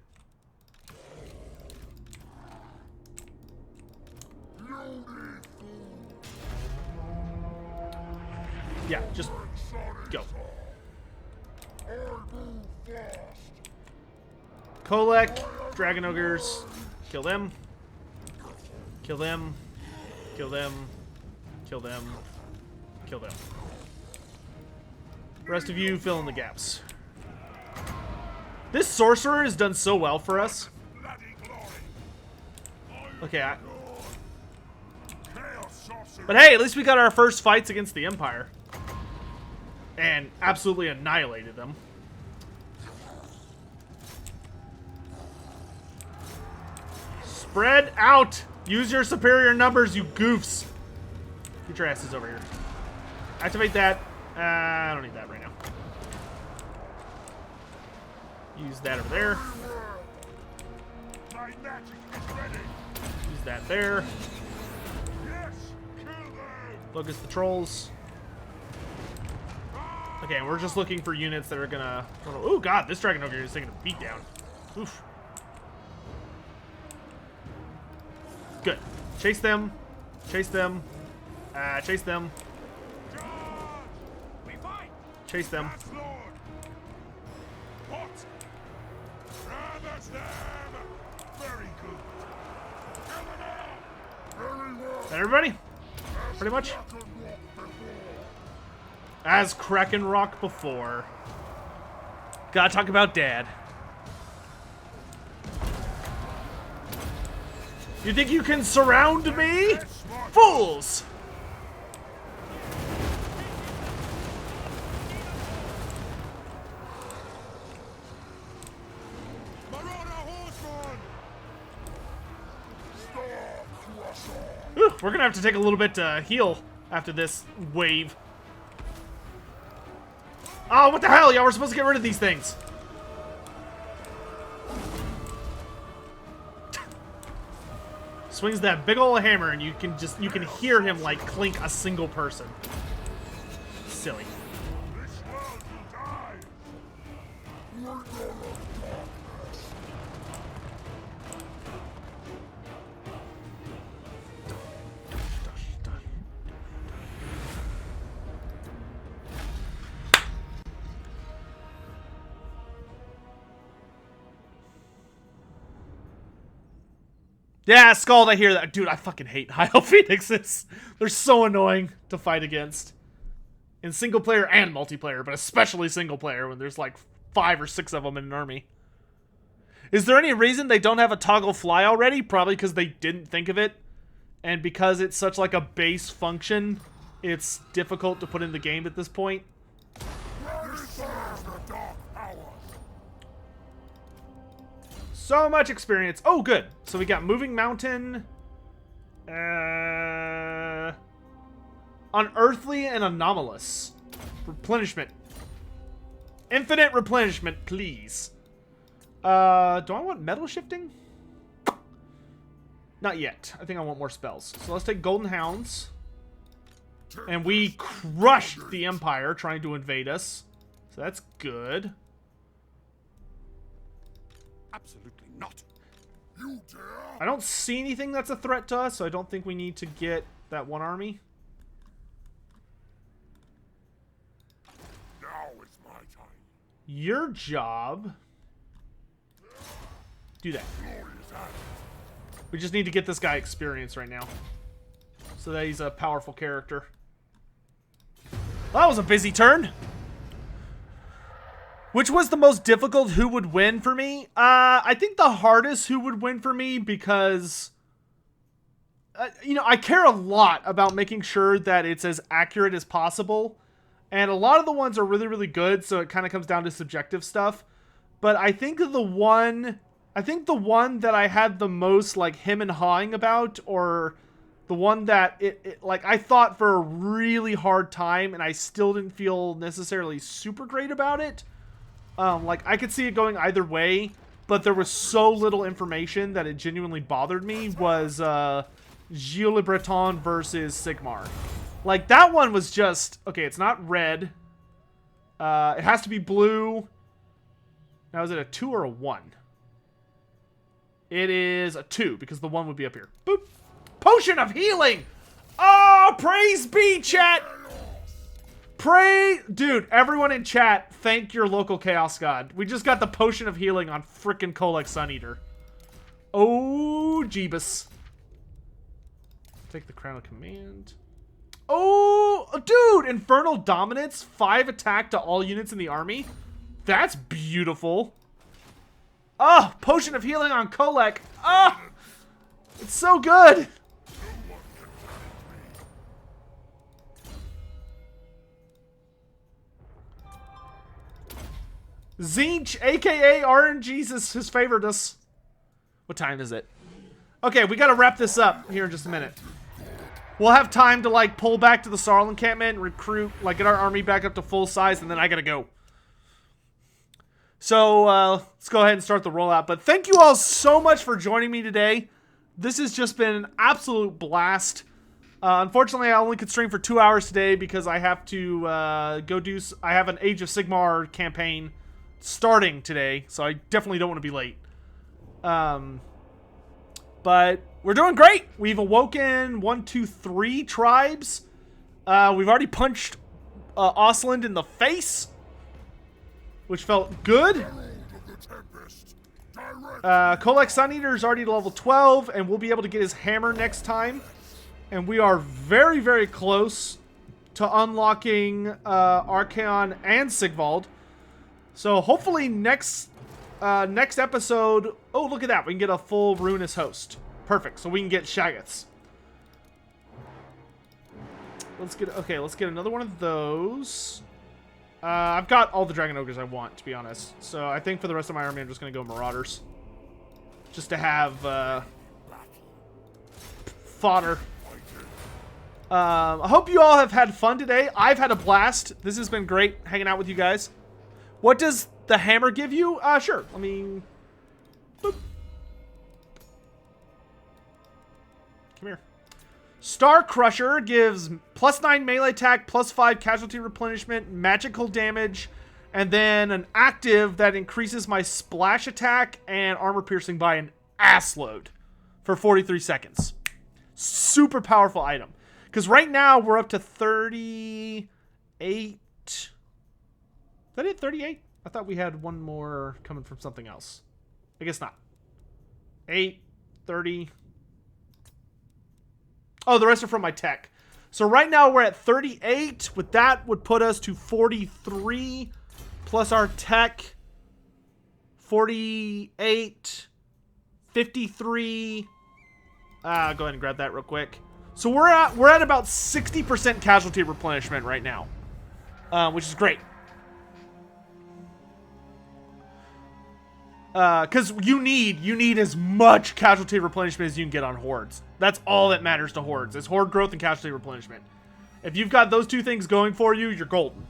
Yeah, just go. Kolek, Dragon Ogres, kill them. Kill them. Kill them. Kill them. Kill them. The rest of you fill in the gaps. This sorcerer has done so well for us. Okay, but hey, at least we got our first fights against the Empire. And absolutely annihilated them. Spread out! Use your superior numbers, you goofs! Get your asses over here. Activate that. I don't need that right now. Use that over there. Use that there. Focus the trolls. Okay, we're just looking for units that are gonna... Oh god, this Dragon Ogre is taking a beat down. Oof. Good. Chase them. Chase them. Chase them. Chase them. Is that everybody? Pretty much? As Kraken Rock before. Gotta talk about Dad. You think you can surround me? Fools! Ooh, we're gonna have to take a little bit to heal after this wave. Oh, what the hell? Y'all were supposed to get rid of these things. Swings that big ol' hammer, and you can hear him like clink a single person. Silly. Yeah, Scald, I hear that. Dude, I fucking hate High Elf Phoenixes. They're so annoying to fight against. In single player and multiplayer, but especially single player when there's like 5 or 6 of them in an army. Is there any reason they don't have a toggle fly already? Probably because they didn't think of it. And because it's such like a base function, it's difficult to put in the game at this point. So much experience. Oh, good. So we got Moving Mountain. Unearthly and Anomalous. Replenishment. Infinite replenishment, please. Do I want metal shifting? Not yet. I think I want more spells. So let's take Golden Hounds. And we crushed the Empire trying to invade us. So that's good. Absolutely not. You dare? I don't see anything that's a threat to us, so I don't think we need to get that one army. Now is my time. Your job. Do that. We just need to get this guy experience right now. So that he's a powerful character. Well, that was a busy turn. Which was the most difficult who would win for me? I think the hardest who would win for me because, you know, I care a lot about making sure that it's as accurate as possible. And a lot of the ones are really, really good, so it kind of comes down to subjective stuff. But I think the one that I had the most, like, him and hawing about, or the one that, like, I thought for a really hard time, and I still didn't feel necessarily super great about it. Like, I could see it going either way, but there was so little information that it genuinely bothered me, was Gilles Le Breton versus Sigmar. Like, that one was just, okay, it's not red. It has to be blue. Now, is it a 2 or a 1? It is a 2, because the 1 would be up here. Boop. Potion of Healing! Oh, praise be, chat! Dude, everyone in chat, thank your local Chaos God. We just got the Potion of Healing on frickin' Kolek Suneater. Oh, Jeebus. Take the Crown of Command. Oh, dude, Infernal Dominance, 5 attack to all units in the army. That's beautiful. Oh, Potion of Healing on Kolek. Oh, it's so good. Zinch, aka RNGesus, has favored us. What time is it? Okay, we gotta wrap this up here in just a minute. We'll have time to, like, pull back to the Sarl encampment, recruit, like, get our army back up to full size, and then I gotta go. So, let's go ahead and start the rollout. But thank you all so much for joining me today. This has just been an absolute blast. Unfortunately, I only could stream for 2 hours today because I have to I have an Age of Sigmar campaign starting today, so I definitely don't want to be late. But we're doing great. We've awoken 1, 2, 3 tribes. We've already punched Osland in the face, which felt good. Kolek Suneater is already level 12, and we'll be able to get his hammer next time. And we are very, very close to unlocking Archaon and Sigvald. So hopefully next episode... Oh, look at that. We can get a full Ruinous Host. Perfect. So we can get Shaggoths. Let's get another one of those. I've got all the Dragon Ogres I want, to be honest. So I think for the rest of my army, I'm just going to go Marauders. Just to have fodder. I hope you all have had fun today. I've had a blast. This has been great hanging out with you guys. What does the hammer give you? Sure. Let me... Boop. Come here. Star Crusher gives +9 melee attack, +5 casualty replenishment, magical damage, and then an active that increases my splash attack and armor piercing by an assload for 43 seconds. Super powerful item. Because right now we're up to 38. Is that it? 38? I thought we had one more coming from something else. I guess not. 8, 30. Oh, the rest are from my tech. So right now we're at 38. With that would put us to 43 plus our tech. 48, 53. Go ahead and grab that real quick. So we're at about 60% casualty replenishment right now, which is great. Because you need as much casualty replenishment as you can get on hordes. That's all that matters to hordes, is horde growth and casualty replenishment. If you've got those two things going for you, you're golden.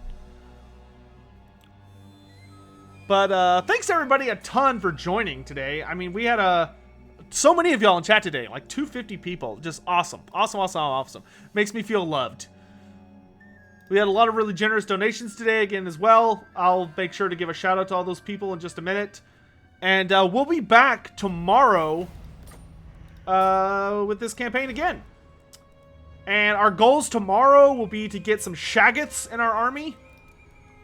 But thanks everybody a ton for joining today. I mean, we had so many of y'all in chat today, like 250 people. Just awesome. Awesome. Makes me feel loved. We had a lot of really generous donations today again as well. I'll make sure to give a shout out to all those people in just a minute. And we'll be back tomorrow with this campaign again. And our goals tomorrow will be to get some Shaggots in our army.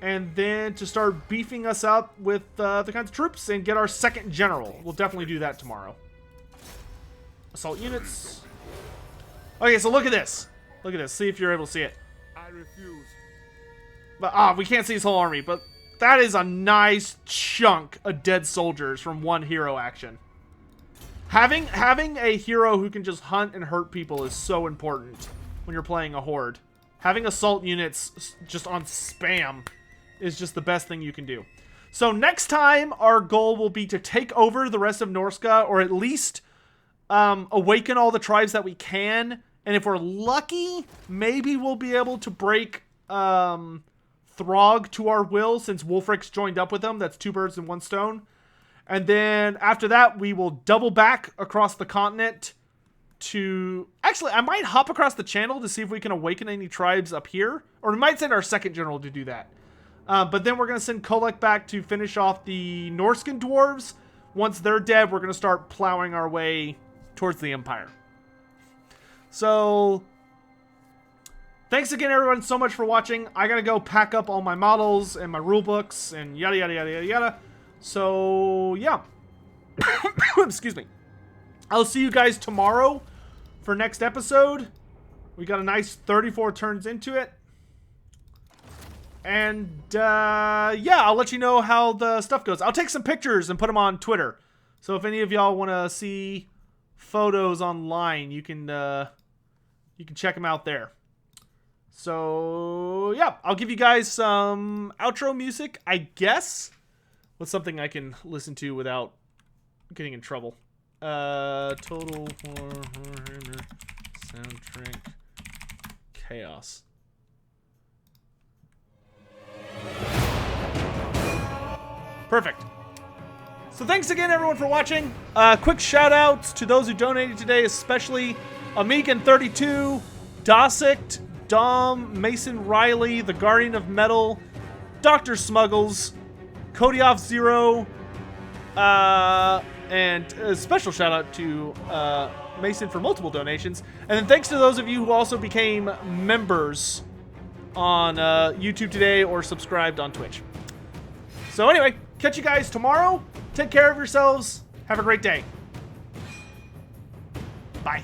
And then to start beefing us up with the kinds of troops and get our second general. We'll definitely do that tomorrow. Assault units. Okay, so look at this. Look at this. See if you're able to see it. I refuse. But we can't see his whole army. But that is a nice chunk of dead soldiers from one hero action. Having a hero who can just hunt and hurt people is so important when you're playing a horde. Having assault units just on spam is just the best thing you can do. So next time, our goal will be to take over the rest of Norska, or at least awaken all the tribes that we can. And if we're lucky, maybe we'll be able to break Throg to our will, since Wulfric's joined up with them. That's 2 birds and 1 stone. And then after that, we will double back across the continent to... Actually, I might hop across the channel to see if we can awaken any tribes up here. Or we might send our second general to do that. But then we're going to send Kolek back to finish off the Norscan dwarves. Once they're dead, we're going to start plowing our way towards the Empire. So, thanks again, everyone, so much for watching. I got to go pack up all my models and my rule books and yada, yada, yada, yada, yada. So, yeah. Excuse me. I'll see you guys tomorrow for next episode. We got a nice 34 turns into it. And, yeah, I'll let you know how the stuff goes. I'll take some pictures and put them on Twitter. So if any of y'all want to see photos online, you can check them out there. So, yeah, I'll give you guys some outro music, I guess. What's something I can listen to without getting in trouble? Total Warhammer soundtrack chaos. Perfect. So thanks again, everyone, for watching. Quick shout-outs to those who donated today, especially Amigan32, Dossict, Dom, Mason Riley, The Guardian of Metal, Dr. Smuggles, Kodioff Zero, and a special shout-out to Mason for multiple donations. And then thanks to those of you who also became members on YouTube today or subscribed on Twitch. So anyway, catch you guys tomorrow. Take care of yourselves. Have a great day. Bye.